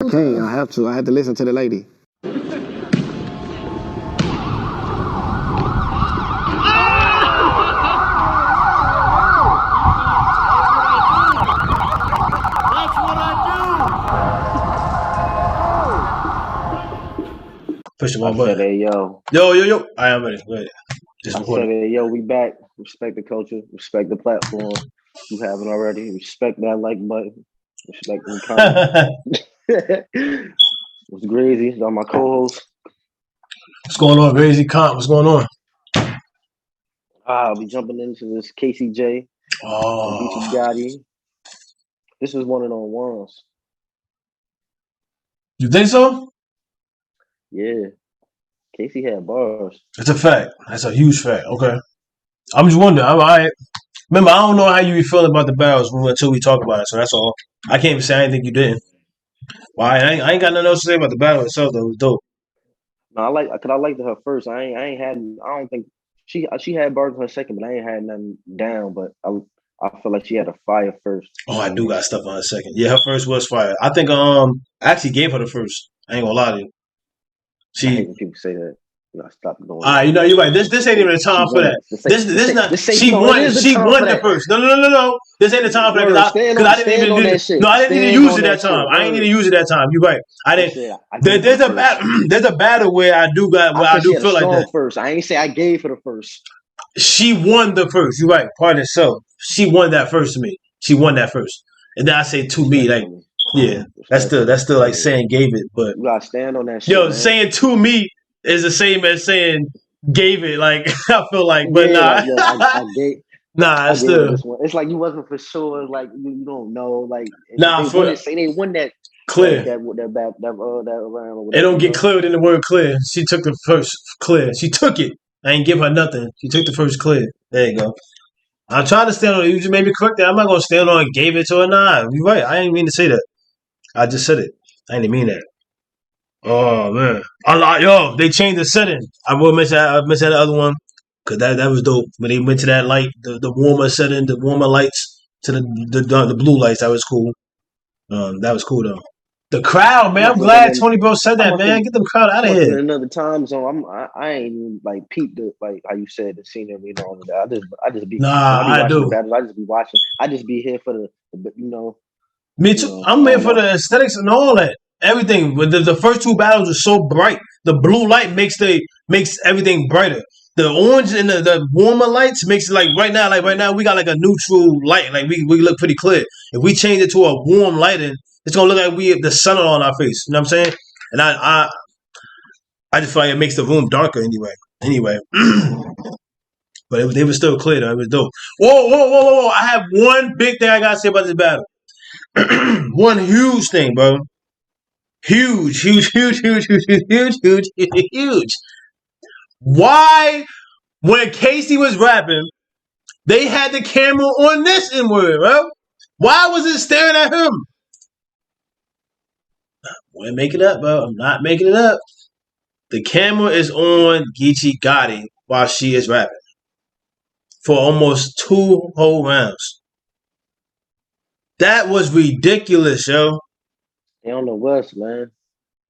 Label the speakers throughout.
Speaker 1: I can't. I have to. I had to listen to the lady.
Speaker 2: Push the
Speaker 3: I
Speaker 2: one
Speaker 3: said,
Speaker 2: button.
Speaker 3: hey, yo.
Speaker 2: Yo. I am ready. Just
Speaker 3: I
Speaker 2: recording.
Speaker 3: said, hey, yo, we back. Respect the culture. Respect the platform. You haven't already. Respect that like button. Respect the comment. What's crazy? These are my co-hosts.
Speaker 2: What's going on, Crazy Comp? What's going on?
Speaker 3: I'll be jumping into this KCJ. Geechi
Speaker 2: Oh,
Speaker 3: Gotti. This is one of those ones.
Speaker 2: you think so?
Speaker 3: Yeah. Casey had bars.
Speaker 2: It's a fact. That's a huge fact. Okay. I'm just wondering. Remember, I don't know how you be feeling about the battles until we talk about it. So that's all. I can't even say I didn't think you didn't. Well, I ain't got nothing else to say about the battle itself. Though it was dope.
Speaker 3: No, I liked her first. I ain't had. I don't think she had bars in her second, but I ain't had nothing down. But I feel like she had a fire first.
Speaker 2: Oh, I do got stuff on her second. Yeah, her first was fire. I think I actually gave her the first. I ain't gonna lie to you.
Speaker 3: I hate
Speaker 2: She
Speaker 3: when people say that. You gotta stop doing
Speaker 2: You know, you're right. This ain't even the
Speaker 3: She
Speaker 2: time for
Speaker 3: won
Speaker 2: that.
Speaker 3: it.
Speaker 2: This not. She
Speaker 3: No, it
Speaker 2: won.
Speaker 3: is the
Speaker 2: She
Speaker 3: time for
Speaker 2: won the
Speaker 3: that.
Speaker 2: first. No. This ain't the time for that
Speaker 3: Word, stand
Speaker 2: I didn't even
Speaker 3: on
Speaker 2: use
Speaker 3: that
Speaker 2: it.
Speaker 3: shit.
Speaker 2: No, I didn't need to
Speaker 3: Stand
Speaker 2: use
Speaker 3: on
Speaker 2: it that
Speaker 3: that
Speaker 2: time.
Speaker 3: shit.
Speaker 2: I ain't need
Speaker 3: Word.
Speaker 2: to use it that time. You're right. I didn't.
Speaker 3: I gave her
Speaker 2: There's
Speaker 3: the
Speaker 2: a
Speaker 3: first.
Speaker 2: there's a battle where I do
Speaker 3: she had a
Speaker 2: feel like
Speaker 3: strong
Speaker 2: that.
Speaker 3: first. I ain't say I gave her the first.
Speaker 2: She won the first. You're right. Pardon herself. She won that first to me. She won that first. And then I say to me, like,
Speaker 3: Respectfully.
Speaker 2: yeah, that's still like saying gave it. But
Speaker 3: You gotta stand on that shit,
Speaker 2: yo,
Speaker 3: man.
Speaker 2: saying to me is the same as saying gave it. Like I feel like, but
Speaker 3: Yeah,
Speaker 2: nah.
Speaker 3: like yo, I gave.
Speaker 2: Nah,
Speaker 3: I
Speaker 2: it's
Speaker 3: gave her
Speaker 2: still
Speaker 3: this one. It's like you wasn't for sure. Like you don't know. Like
Speaker 2: nah
Speaker 3: they won
Speaker 2: for
Speaker 3: it. Say they won that
Speaker 2: clear.
Speaker 3: that round or
Speaker 2: It
Speaker 3: whatever.
Speaker 2: don't
Speaker 3: You
Speaker 2: get
Speaker 3: know.
Speaker 2: cleared in the word clear. She took the first clear. She took it. I ain't give her nothing. She took the first clear. There you go. I'm trying to stand on it. You just made me correct that. I'm not gonna stand on it. Gave it to her. Nah, you're right. I ain't mean to say that. I just said it. I didn't mean that. Oh man, yo, they changed the setting. I will miss that. I missed that other one because that was dope. When they went to that light, the warmer setting, the warmer lights to the blue lights. That was cool. That was cool though. The crowd,
Speaker 3: I
Speaker 2: man. I'm
Speaker 3: must have been
Speaker 2: glad
Speaker 3: in.
Speaker 2: Tony Bro said
Speaker 3: I
Speaker 2: that,
Speaker 3: must have.
Speaker 2: man. Get the crowd out
Speaker 3: I
Speaker 2: of
Speaker 3: must have
Speaker 2: here.
Speaker 3: been in another time zone. I ain't even like peeped the like how you said the scenery and all of that. I just be when
Speaker 2: Nah,
Speaker 3: I be
Speaker 2: I
Speaker 3: watching the
Speaker 2: do.
Speaker 3: battles. I just be watching. I just be here for
Speaker 2: Me too.
Speaker 3: I
Speaker 2: I'm here
Speaker 3: don't
Speaker 2: for
Speaker 3: know.
Speaker 2: the aesthetics and all that. Everything. With the first two battles are so bright. The blue light makes everything brighter. The orange and the warmer lights makes it like right now we got like a neutral light. Like we look pretty clear. If we change it to a warm lighting, it's gonna look like we have the sun on our face. You know what I'm saying? And I just feel like it makes the room darker anyway. Anyway. But they were still clear though. It was dope. Whoa. I have one big thing I gotta say about this battle. One huge thing, bro. Huge. Why, when Casey was rapping, they had the camera on this N word, bro? Why was it staring at him? I make it up, bro. I'm not making it up. The camera is on Geechi Gotti while she is rapping for almost 2 whole rounds. That was ridiculous, yo.
Speaker 3: They on the West, man.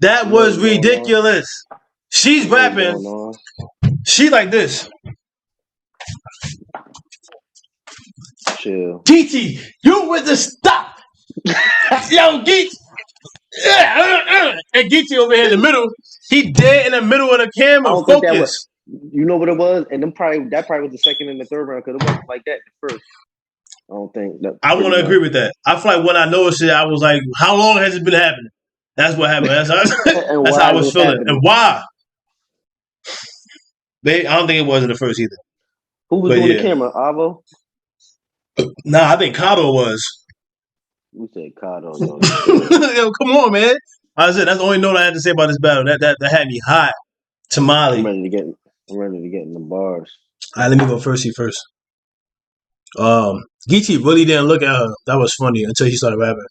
Speaker 2: That
Speaker 3: You know
Speaker 2: was
Speaker 3: what's going on.
Speaker 2: ridiculous. She's
Speaker 3: You know what's
Speaker 2: rapping.
Speaker 3: going on.
Speaker 2: She like this.
Speaker 3: Chill.
Speaker 2: Geechi, you with the stop. Yo, Geechi. And Geechi over here in the middle. He dead in the middle of the
Speaker 3: I
Speaker 2: camera.
Speaker 3: don't think that was.
Speaker 2: Focus.
Speaker 3: You know what it was, and that probably was the second and the third round because it wasn't like that in the first. I don't think that
Speaker 2: I want
Speaker 3: pretty
Speaker 2: to agree
Speaker 3: much.
Speaker 2: with that. I feel like when I noticed it, I was like, how long has it been happening? That's what happened.
Speaker 3: And
Speaker 2: That's how I
Speaker 3: why is
Speaker 2: was
Speaker 3: it
Speaker 2: feeling. And
Speaker 3: happening?
Speaker 2: why? I don't think it was in the first either.
Speaker 3: Who was
Speaker 2: But
Speaker 3: doing the
Speaker 2: yeah.
Speaker 3: camera? Avo?
Speaker 2: Nah, I think Kato was.
Speaker 3: We said Kato. Yo,
Speaker 2: Yo, come on, man. I said that's the only note I had to say about this battle. That had me hot. Tamale.
Speaker 3: I'm ready to get in the bars.
Speaker 2: All right, let me go first. Geechi really didn't look at her. That was funny until she started rapping.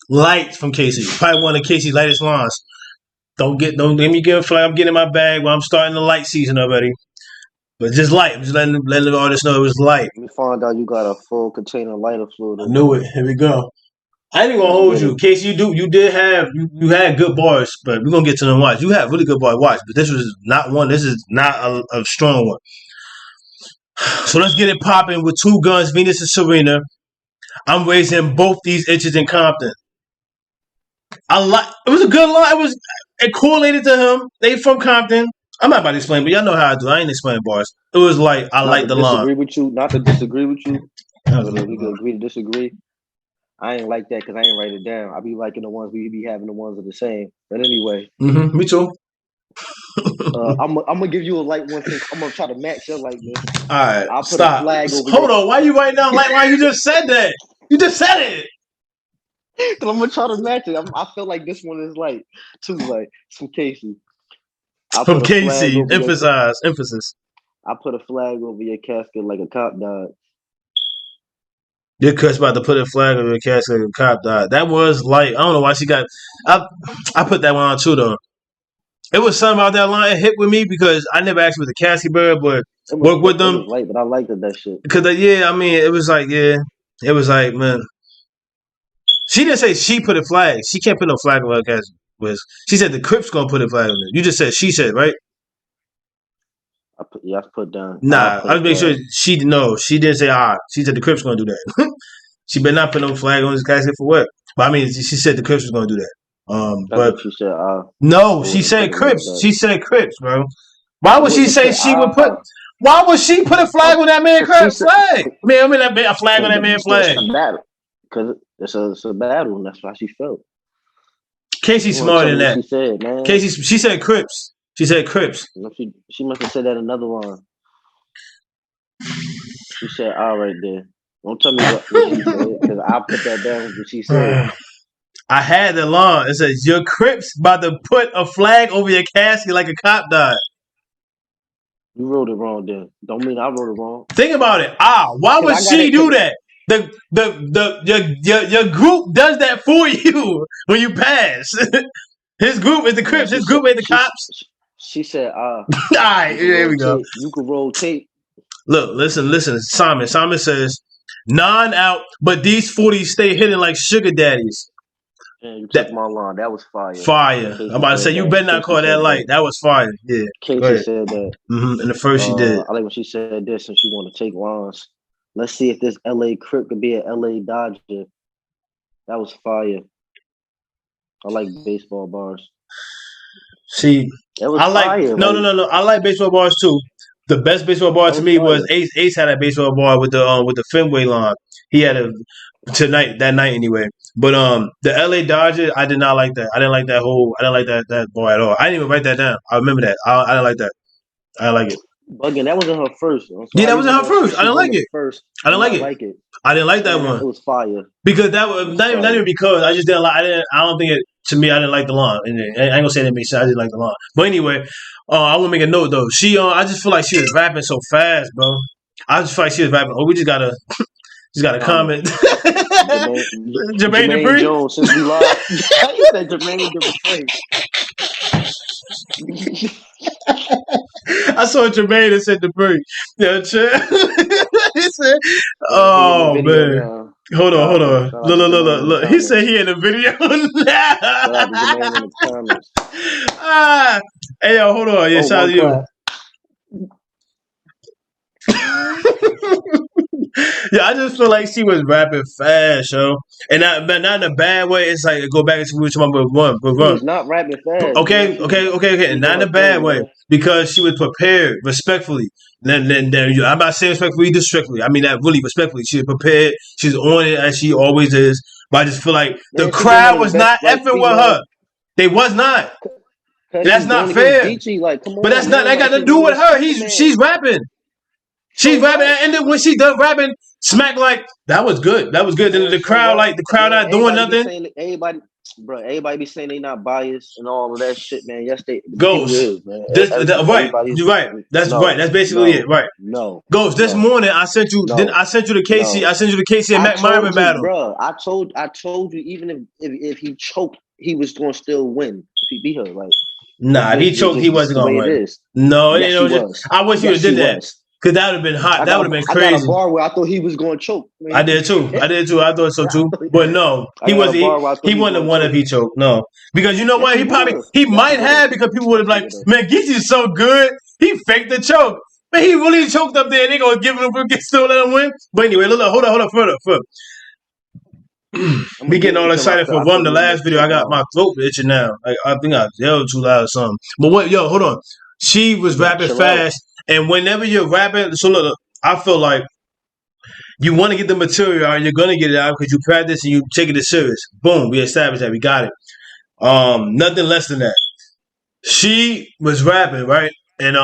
Speaker 2: Light from Casey. Probably one of Casey's lightest lines. Don't let me get feel like I'm getting in my bag when I'm starting the light season already. But just light. I'm just letting the artist know it was light.
Speaker 3: We found out you got a full container of lighter fluid.
Speaker 2: I knew it. Here we go. I ain't even gonna hold you. Casey, you did have you had good bars, but we're gonna get to them watch. You had really good bars watch, but this was not one. This is not a strong one. So let's get it popping with 2 guns, Venus and Serena. I'm raising both these itches in Compton. It was a good line. It correlated to him. They from Compton. I'm not about to explain, but y'all know how I do. I ain't explaining bars. It was like I like the line.
Speaker 3: Not to disagree with you. We could agree to disagree. I ain't like that because I ain't write it down. I be liking the ones we be having the ones that are the same. But anyway,
Speaker 2: me too.
Speaker 3: I'm gonna give you a light one thing. I'm gonna try to match your likeness.
Speaker 2: All right,
Speaker 3: I'll put
Speaker 2: stop.
Speaker 3: a flag over.
Speaker 2: Hold on, why you writing down light line? You just said that. You just said it.
Speaker 3: Cause I'm gonna try to match it. I feel like this one is like too like from Casey.
Speaker 2: From Casey, emphasis.
Speaker 3: I put a flag over your casket like a cop died.
Speaker 2: Your cuss about to put a flag over your casket like a cop died. That was light. I don't know why she got. I put that one on too though. It was something about that line. It hit with me because I never actually was a casket bearer, but work with them.
Speaker 3: It was light, but I liked that shit.
Speaker 2: Because it was like it was like man. She didn't say she put a flag. She can't put no flag on her casket. She said the Crips gonna put a flag on it. You just said she said, right?
Speaker 3: I put down.
Speaker 2: Nah, I was making sure she didn't say She said the Crips gonna do that. She better not put no flag on his casket for what? But I mean, she said the Crips was gonna do that. But
Speaker 3: she said
Speaker 2: no, she said Crips. She said Crips, bro. Why would she say she would put? Why would she put a flag on that man Crips flag? I mean a flag on that man flag.
Speaker 3: Because it's a battle, and that's why she felt.
Speaker 2: Casey's smarter than that.
Speaker 3: She said, man.
Speaker 2: She said Crips. She said Crips.
Speaker 3: She must have said that another line. She said, "All right there." Don't tell me what she said because I'll put that down what she said.
Speaker 2: I had the line. It says, "Your Crips about to put a flag over your casket like a cop died."
Speaker 3: You wrote it wrong, then. Don't mean I wrote it wrong.
Speaker 2: Think about it. Why would she do that? Your group does that for you when you pass. His group is the Crips. His group ain't the cops.
Speaker 3: She said,
Speaker 2: all right, here we go.
Speaker 3: You can roll tape.
Speaker 2: Look, listen. Simon says, 9 out, but these 40s stay hidden like sugar daddies.
Speaker 3: Yeah, you took my line. That was fire.
Speaker 2: Fire. I'm about to say, you better not call that light. That was fire. Yeah.
Speaker 3: Casey said that.
Speaker 2: And the first she did.
Speaker 3: I like when she said this and she want to take lines. Let's see if this LA Crip could be an LA Dodger. That was fire. I like baseball bars.
Speaker 2: See, I like fire, no. I like baseball bars too. The best baseball bar to me was Ace. Ace had a baseball bar with the Fenway line. He had that night anyway. But the LA Dodgers, I did not like that. I didn't like that bar at all. I didn't even write that down. I remember that. I didn't like that. I didn't like it.
Speaker 3: Bugging, that wasn't her first. So
Speaker 2: that wasn't her first. I didn't like it. I didn't like it. I didn't like that one.
Speaker 3: It was fire.
Speaker 2: Because that was not even because I just didn't like. I don't think it. To me, I didn't like the line. And I ain't gonna say that makes sense. I didn't like the line. But anyway, I want to make a note though. She, I just feel like she was rapping so fast, bro. I just feel like she was rapping. Oh, we just gotta comment. Jermaine Dupri.
Speaker 3: Jones, since we live. He said Jermaine Dupri.
Speaker 2: I saw Jermaine and said Dupri. Yeah, he said, "Oh man." Hold on. Look. He said he in the video now. Hey, yo, hold on. Yeah, shout out to you. Yeah, I just feel like she was rapping fast, yo. And but not in a bad way. It's like go back to what you're talking about. But
Speaker 3: she's not rapping fast.
Speaker 2: Okay. Not in a bad way. Because she was prepared respectfully. Then I'm not saying respectfully, disrespectfully. I mean that really respectfully. She was prepared. She's on it as she always is. But I just feel like the crowd was not effing with her. They was not. That's not fair. But that's not. That got to do with her. She's rapping. She's rapping, and then when she done rapping, smack like that was good. That was good. Then the crowd not doing nothing.
Speaker 3: Everybody be saying they not biased and all of that shit, man. Yes, they
Speaker 2: Ghost. Right. You're right. That's right. That's basically it. Right.
Speaker 3: No.
Speaker 2: Ghost. This morning I sent you. Then I sent you to Casey. I sent you to Casey and Mac Myron battle.
Speaker 3: Bro, I told you even if he choked, he was going to still win if he beat her. Like
Speaker 2: Nah, if he choked, he
Speaker 3: This is
Speaker 2: wasn't
Speaker 3: the
Speaker 2: gonna
Speaker 3: way it
Speaker 2: win.
Speaker 3: is.
Speaker 2: No, it
Speaker 3: Yes,
Speaker 2: ain't
Speaker 3: he
Speaker 2: no just.
Speaker 3: was.
Speaker 2: I wish you would
Speaker 3: Yes,
Speaker 2: have
Speaker 3: he
Speaker 2: did that
Speaker 3: was.
Speaker 2: because that would have been hot. That would have been
Speaker 3: I got a
Speaker 2: crazy.
Speaker 3: bar where I thought he was going to choke.
Speaker 2: I
Speaker 3: Man.
Speaker 2: did too. I did too. I thought so too. But no,
Speaker 3: I
Speaker 2: he
Speaker 3: got a
Speaker 2: was
Speaker 3: bar where I thought
Speaker 2: he
Speaker 3: he was
Speaker 2: wouldn't have
Speaker 3: going to
Speaker 2: won if
Speaker 3: choke.
Speaker 2: he choked. No, because you know
Speaker 3: Yes,
Speaker 2: what?
Speaker 3: he would.
Speaker 2: He
Speaker 3: Yes, he
Speaker 2: might
Speaker 3: would have.
Speaker 2: have because people would have
Speaker 3: Yes, he
Speaker 2: like,
Speaker 3: would have.
Speaker 2: man, Geechi's so good. He faked the choke. Man, he really choked up there. They gonna give him still let him win. But anyway, look, hold on, further.
Speaker 3: I'm
Speaker 2: We
Speaker 3: gonna
Speaker 2: getting
Speaker 3: give
Speaker 2: all
Speaker 3: it to him
Speaker 2: excited for
Speaker 3: after
Speaker 2: Rum. The
Speaker 3: the
Speaker 2: last video, I got
Speaker 3: tomorrow.
Speaker 2: my throat itching now. I think I yelled too loud or something. But what? Yo, hold on. She was
Speaker 3: You gotta
Speaker 2: rapping
Speaker 3: chill out.
Speaker 2: fast, and whenever you're rapping, so look, I feel like you want to get the material out, and you're gonna get it out because you practice and you take it serious. Boom, we established that. We got it. Nothing less than that. She was rapping, right? And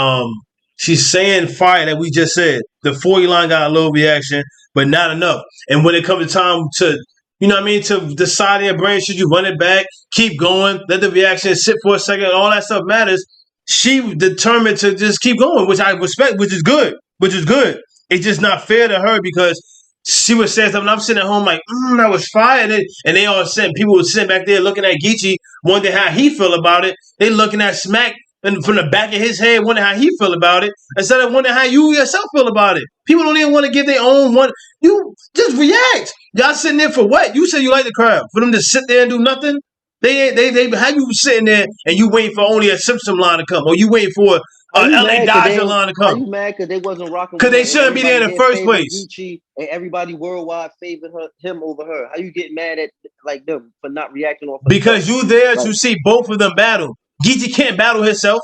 Speaker 2: she's saying fire that we just said. The 40 line got a little reaction, but not enough. And when it comes to time to, you know what I mean, to decide in your brain, should you run it back, keep going, let the reaction sit for a second, all that stuff matters. She determined to just keep going, which I respect, which is good, It's just not fair to her because she was saying something. I'm sitting at home like, that was fire. And they all sitting, people were sitting back there looking at Geechi, wondering how he feel about it. They looking at Smack and from the back of his head, wondering how he feel about it, instead of wondering how you yourself feel about it. People don't even want to give their own one. You just react. Y'all sitting there for what? You said you like the crowd. For them to sit there and do nothing? They how you sitting there and you waiting for only a Simpson line to come, or you waiting for
Speaker 3: How you
Speaker 2: LA
Speaker 3: mad? Cause
Speaker 2: Dodger line to
Speaker 3: how
Speaker 2: come?
Speaker 3: you mad? Cause they wasn't rocking
Speaker 2: Because
Speaker 3: with
Speaker 2: they
Speaker 3: her, and
Speaker 2: shouldn't be there
Speaker 3: everybody
Speaker 2: in the
Speaker 3: there
Speaker 2: first
Speaker 3: favored
Speaker 2: place.
Speaker 3: Geechi, and everybody worldwide favored him over her. How you get mad at like them for not reacting off herself?
Speaker 2: Because you there
Speaker 3: Like,
Speaker 2: to see both of them battle. Geechi can't battle himself.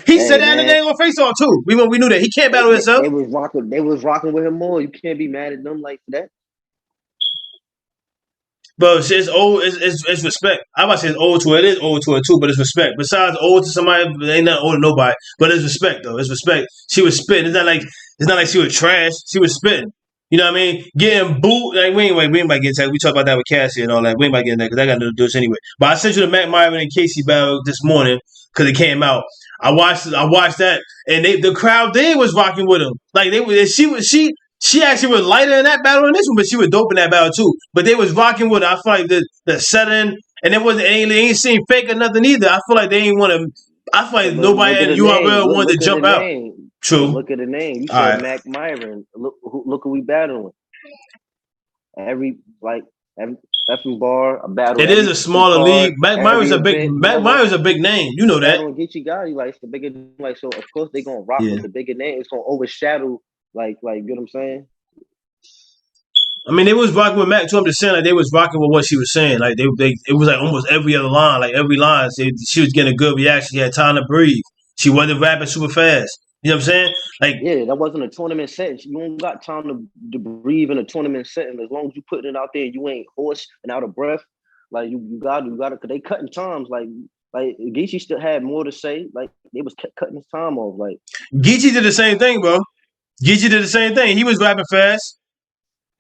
Speaker 2: He said
Speaker 3: hey
Speaker 2: that in the
Speaker 3: man,
Speaker 2: day on face off too. We knew that he can't battle himself.
Speaker 3: they was rocking. They was rocking with him more. You can't be mad at them like that.
Speaker 2: But it's old. It's respect. I'm about to say it's old to her. It is old to her too, but it's respect. Besides old to somebody, ain't not old to nobody. But it's respect though. It's respect. She was spitting. It's not like she was trash. She was spitting. You know what I mean? Getting booed. Like we ain't about to get into that. We talk about that with Cassie and all that. We ain't about to get into that because I got nothing to do this anyway. But I sent you the Mac Myron and Casey battle this morning because it came out. I watched that, and the crowd there was rocking with him. Like she actually was lighter in that battle than this one, but she was dope in that battle too. But they was rocking with her. I feel like the setting, and they ain't seen fake or nothing either. I feel like they ain't want to. I feel like
Speaker 3: But
Speaker 2: nobody
Speaker 3: look at
Speaker 2: at
Speaker 3: the name.
Speaker 2: URL wanted to
Speaker 3: Look at the
Speaker 2: jump out.
Speaker 3: name. But
Speaker 2: True.
Speaker 3: look at the name. You
Speaker 2: All
Speaker 3: said
Speaker 2: right.
Speaker 3: Mac Myron. Look who we battling. Every effing bar, a battle
Speaker 2: It is
Speaker 3: every
Speaker 2: a smaller
Speaker 3: card,
Speaker 2: league. Mac
Speaker 3: every
Speaker 2: Myers a big.
Speaker 3: event. You
Speaker 2: Mac
Speaker 3: know what?
Speaker 2: Myers a big name. You know
Speaker 3: You
Speaker 2: that.
Speaker 3: battling Geechi Gotti, like it's the bigger, like so. Of course they gonna rock
Speaker 2: Yeah.
Speaker 3: with the bigger name. It's gonna overshadow, you know what I'm saying?
Speaker 2: I mean, they was rocking with Mac too. I'm just saying, like they was rocking with what she was saying. Like it was like almost every other line. Like every line, she was getting a good reaction. She had time to breathe. She wasn't rapping super fast. You know what I'm saying? Like
Speaker 3: Yeah, that wasn't a tournament sentence. You don't got time to breathe in a tournament sentence. As long as you putting it out there, you ain't hoarse and out of breath. Like you got to, because they cutting times. Like Geechi still had more to say. Like they was cutting his time off. Like
Speaker 2: Geechi did the same thing, bro. Geechi did the same thing. He was rapping fast.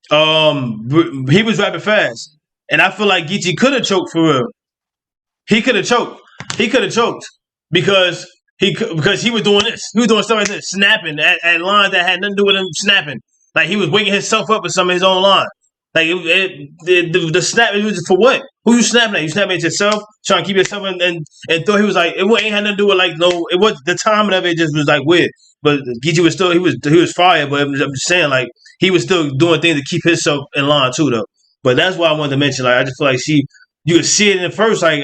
Speaker 2: He was rapping fast, and I feel like Geechi could have choked for real. He could have choked. He could have choked because he was doing this. He was doing stuff like this, snapping at lines that had nothing to do with him snapping. Like he was waking himself up with some of his own lines. Like the snap, it was for what? Who you snapping at? You snapping at yourself, trying to keep yourself and thought he was like it ain't had nothing to do with like no. It was the timing of it just was like weird. But Geechi was still he was fire. But I'm just saying like he was still doing things to keep himself in line too though. But that's why I wanted to mention like I just feel like you could see it in the first like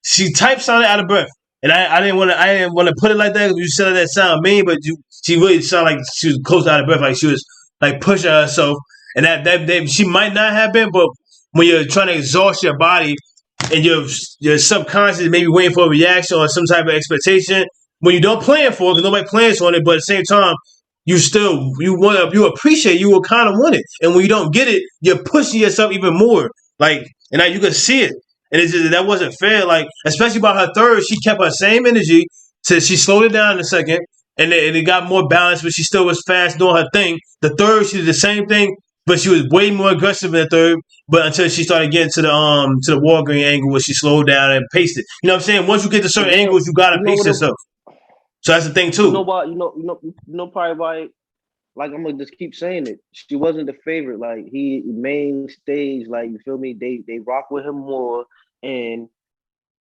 Speaker 2: she typed sounded out of breath. And I didn't want to put it like that because you said that sound mean, but she really sounded like she was close to out of breath, like she was like pushing herself, and that she might not have been, but when you're trying to exhaust your body and your subconscious maybe waiting for a reaction or some type of expectation, when you don't plan for it because nobody plans on it, but at the same time you appreciate you will kind of want it, and when you don't get it, you're pushing yourself even more, like and now you can see it. And it's just, that wasn't fair. Like, especially by her third, she kept her same energy. So she slowed it down in a second, and it got more balanced, but she still was fast doing her thing. The third, she did the same thing, but she was way more aggressive in the third. But until she started getting to the Walgreen angle where she slowed down and paced it. You know what I'm saying? Once you get to
Speaker 3: but
Speaker 2: certain
Speaker 3: then
Speaker 2: angles, you gotta
Speaker 3: you know
Speaker 2: pace
Speaker 3: what?
Speaker 2: yourself. So that's the thing
Speaker 3: You know
Speaker 2: too.
Speaker 3: why? Probably why. Like I'm gonna just keep saying it. She wasn't the favorite. Like he main stage. Like you feel me? They rock with him more, and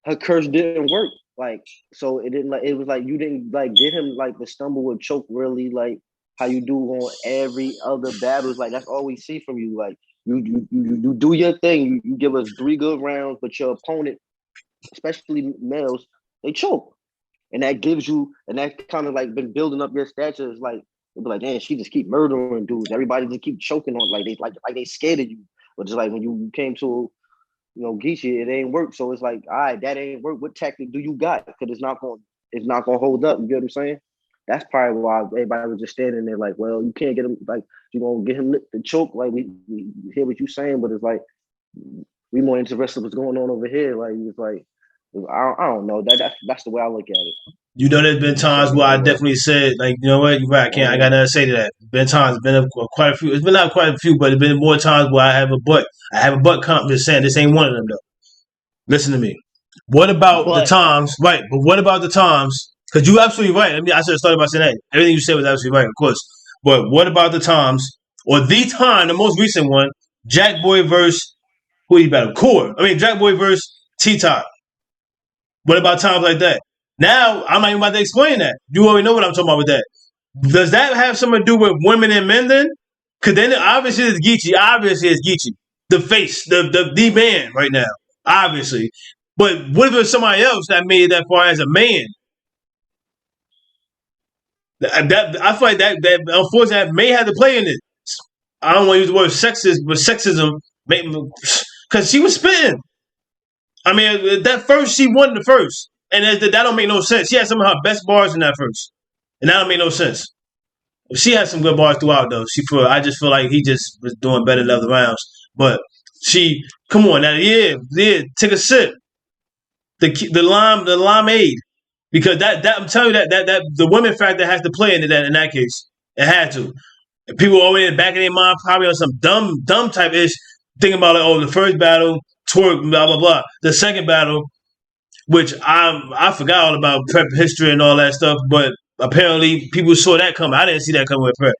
Speaker 3: her curse didn't work. Like, so it didn't, like, it was like you didn't like get him like the stumble or choke really like how you do on every other battles. Like that's all we see from you. Like you do your thing. You give us 3 good rounds, but your opponent, especially males, they choke. And that gives you, and that kind of like been building up your stature. Is like, it'll be like, man, she just keep murdering dudes. Everybody just keep choking on, like they scared of you. But just like when you came to, Geechi, it ain't work. So it's like, all right, that ain't work. What tactic do you got? Because it's not gonna hold up. You get what I'm saying? That's probably why everybody was just standing there like, well, you can't get him. Like, you gonna get him the choke? Like we hear what you saying, but it's like we more interested in what's going on over here. Like it's like I don't know. That's the way I look at it.
Speaker 2: You know, there's been times where I definitely said, like, you know what, you're right, I got nothing to say to that. Been times, quite a few. It's been not quite a few, but it's been more times where I have a butt. I have a butt comp. Just saying, this ain't one of them though. Listen to me. What about the times? Right, but what about the times? Because you're absolutely right. I mean, I should have started by saying that. Everything you said was absolutely right, of course. But what about the times, or the time, the most recent one, Jack Boy versus who he battled? Core. I mean, Jack Boy versus T-Top. What about times like that? Now, I'm not even about to explain that. You already know what I'm talking about with that. Does that have something to do with women and men then? Because then obviously it's Geechi. Obviously it's Geechi. The face, the man right now. Obviously. But what if it was somebody else that made it that far as a man? I feel like that unfortunately that may have to play in it. I don't want to use the word sexist, but sexism, because she was spitting. I mean, that first, she won the first. And that don't make no sense. She had some of her best bars in that first. And that don't make no sense. She had some good bars throughout, though. I just feel like he just was doing better in the other rounds. But come on, now, yeah, take a sip. The limeade. Because that I'm telling you that the women factor has to play in that case. It had to. And people always in the back of their mind probably on some dumb type ish, thinking about like, the first battle, twerk, blah blah blah. The second battle, which I forgot all about prep history and all that stuff, but apparently people saw that coming. I didn't see that coming with prep.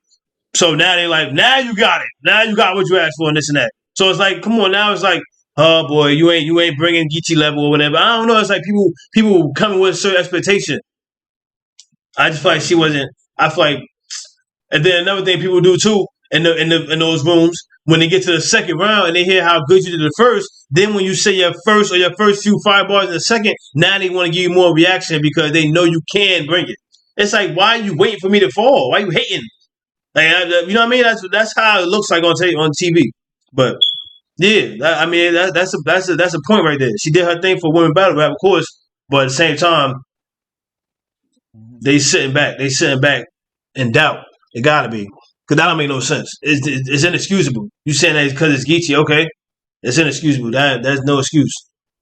Speaker 2: So now they like, now you got it. Now you got what you asked for and this and that. So it's like, come on, now it's like, oh boy, you ain't bringing Geechi level or whatever. I don't know. It's like people coming with a certain expectation. I just feel like she wasn't. I feel like, and then another thing people do too in those rooms when they get to the second round and they hear how good you did the first. Then when you say your first few 5 bars in the second, now they want to give you more reaction because they know you can bring it. It's like, why are you waiting for me to fall? Why are you hating? Like, you know what I mean? That's how it looks like on TV. But yeah, that's a point right there. She did her thing for women battle rap, of course, but at the same time, they sitting back in doubt. It gotta be because that don't make no sense. It's inexcusable. You saying that because it's Geechi? Okay, it's inexcusable. There's no excuse.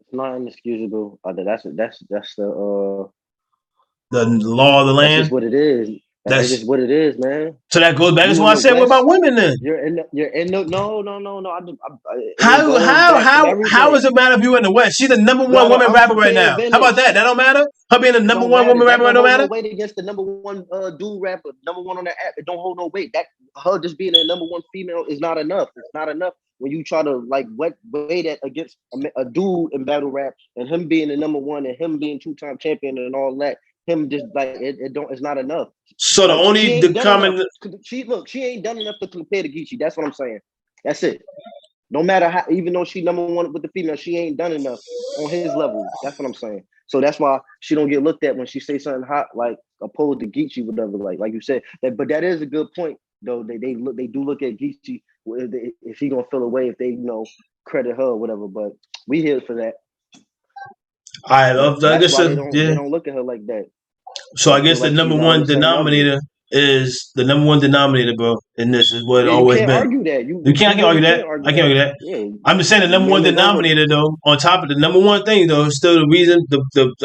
Speaker 3: It's not inexcusable. That's
Speaker 2: The law of the land.
Speaker 3: That's just what it is. That's just what it is, man.
Speaker 2: So that goes back. That's why I said, what about women then?
Speaker 3: You're in no.
Speaker 2: How does it matter if you're in the West? She's the number one woman rapper right now. How about that? That don't matter? Her being the number one woman rapper don't matter?
Speaker 3: No weight against the number one dude rapper, number one on the app. It don't hold no weight. That her just being the number one female is not enough. It's not enough when you try to like weigh that against a dude in battle rap and him being the number one and him being 2-time champion and all that. Him just like it's not enough.
Speaker 2: So the only
Speaker 3: she ain't done enough to compare to Geechi. That's what I'm saying. That's it. No matter how, even though she number one with the female, she ain't done enough on his level. That's what I'm saying. So that's why she don't get looked at when she say something hot, like opposed to Geechi, whatever. Like you said, but that is a good point though. They do look at Geechi if he gonna feel away if they credit her or whatever. But we here for that.
Speaker 2: I guess
Speaker 3: they don't look at her like that.
Speaker 2: So I guess the number one denominator is the number one denominator, bro. And this is what it always been.
Speaker 3: Argue that.
Speaker 2: I can't argue that. Yeah. I'm just saying the number one denominator, though. On top of the number one thing, though, is still the reason.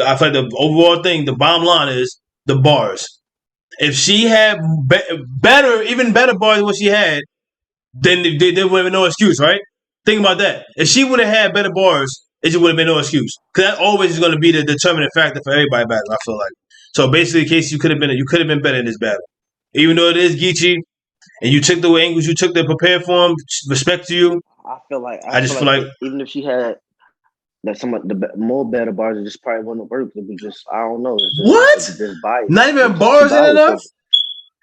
Speaker 2: I feel like the overall thing, the bottom line is the bars. If she had even better bars than what she had, then there would have been no excuse, right? Think about that. If she would have had better bars, it just would have been no excuse. Because that always is going to be the determining factor for everybody battle, I feel like. So basically, in case you could have been better in this battle. Even though it is Geechi, and you took the angles you took to prepare for him, respect to you.
Speaker 3: I feel like even if she had that some of the more better bars just probably wouldn't work. It was just I don't know. It's just
Speaker 2: What?
Speaker 3: it was just biased.
Speaker 2: Not even
Speaker 3: It's just too
Speaker 2: bars in enough?
Speaker 3: biased.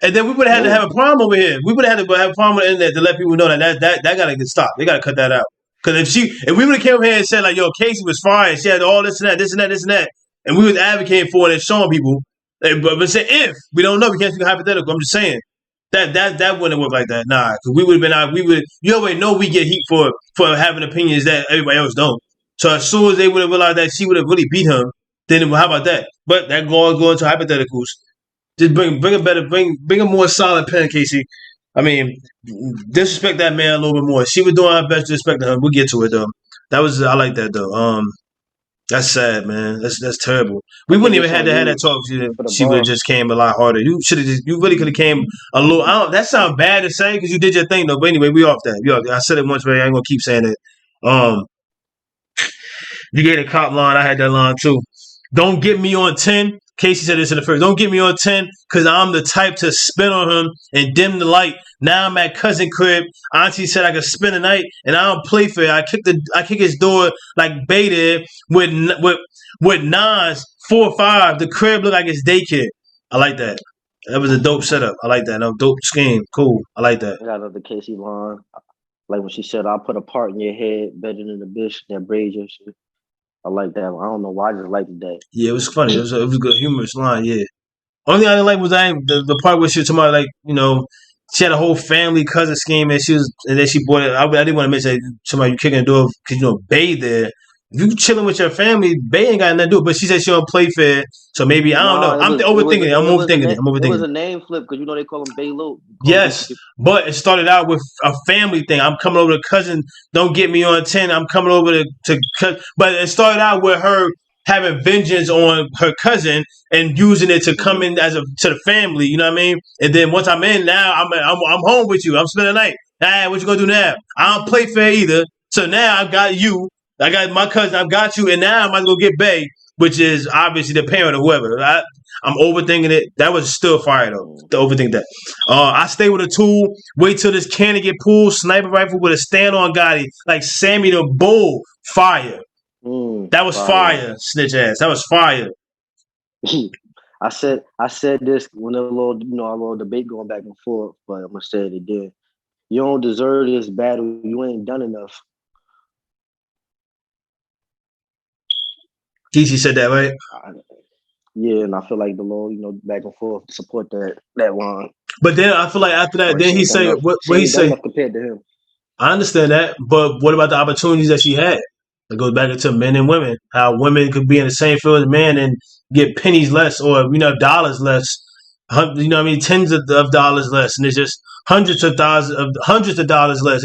Speaker 2: And then we would have had to have
Speaker 3: No,
Speaker 2: a problem over here. We would have had to have a problem with the internet to let people know that gotta get stopped. They gotta cut that out. Because if we would have came over here and said like, yo, Casey was fired, she had all this and that, this and that, this and that, and we was advocating for it and showing people, but say if we don't know, we can't speak hypothetical. I'm just saying that wouldn't work like that. Nah, because we would have been out. We would you already know we get heat for having opinions that everybody else don't. So as soon as they would have realized that she would have really beat him, then how about that? But that go into hypotheticals. Just bring a more solid pen, Casey. I mean, disrespect that man a little bit more. She was doing her best to respect him. We'll get to it though. I like that though. That's sad, man. That's terrible. We wouldn't even have to have that talk. She would have just came a lot harder. You should have. You really could have came a little. That sounds bad to say because you did your thing though. But anyway, we off that. I said it once, but I ain't gonna keep saying it. You gave the cop line. I had that line too. Don't get me on 10. Casey said this in the first. Don't get me on 10 because I'm the type to spin on him and dim the light. Now I'm at cousin crib. Auntie said I could spend the night and I don't play fair. I kick his door like Beta with Nas 4 or 5. The crib look like it's daycare. I like that. That was a dope setup. I like that. No dope scheme. Cool. I like that.
Speaker 3: I got the Casey line. Like when she said, "I'll put a part in your head better than the bitch that braids your shit." I like that one. I don't know why I just liked that.
Speaker 2: Yeah, it was funny. It was a good humorous line. Yeah. Only thing I didn't like was the part where she was talking about she had a whole family cousin scheme and then she bought it. I didn't want to mention somebody you kicking the door because Bay there. If you chilling with your family, Bay ain't got nothing to do. But she said she don't play fair, so maybe I don't know. I'm overthinking it.
Speaker 3: It was a name flip because they call him Bay Low.
Speaker 2: Yes, but it started out with a family thing. I'm coming over to cousin. Don't get me on 10. I'm coming over to but it started out with her having vengeance on her cousin and using it to come in to the family. You know what I mean? And then once I'm in, now I'm home with you. I'm spending the night. Hey, what you gonna do now? I don't play fair either. So now I got you. I got my cousin. I've got you, and now I'm gonna go get Bay, which is obviously the parent or whoever. I'm overthinking it. That was still fire though. To overthink that. I stay with a tool. Wait till this cannon get pulled. Sniper rifle with a stand-on Gotti like Sammy the Bull. Fire. That was fire. Snitch ass. That was fire.
Speaker 3: I said this when a little debate going back and forth, but I'm gonna say it again. You don't deserve this battle. You ain't done enough.
Speaker 2: Geechi said that, right?
Speaker 3: Yeah, and I feel like the little, back and forth support that line.
Speaker 2: But then I feel like after that, then he say what he say
Speaker 3: compared to him.
Speaker 2: I understand that, but what about the opportunities that she had? It goes back into men and women. How women could be in the same field as men and get pennies less or dollars less. Tens of dollars less, and it's just hundreds of dollars less.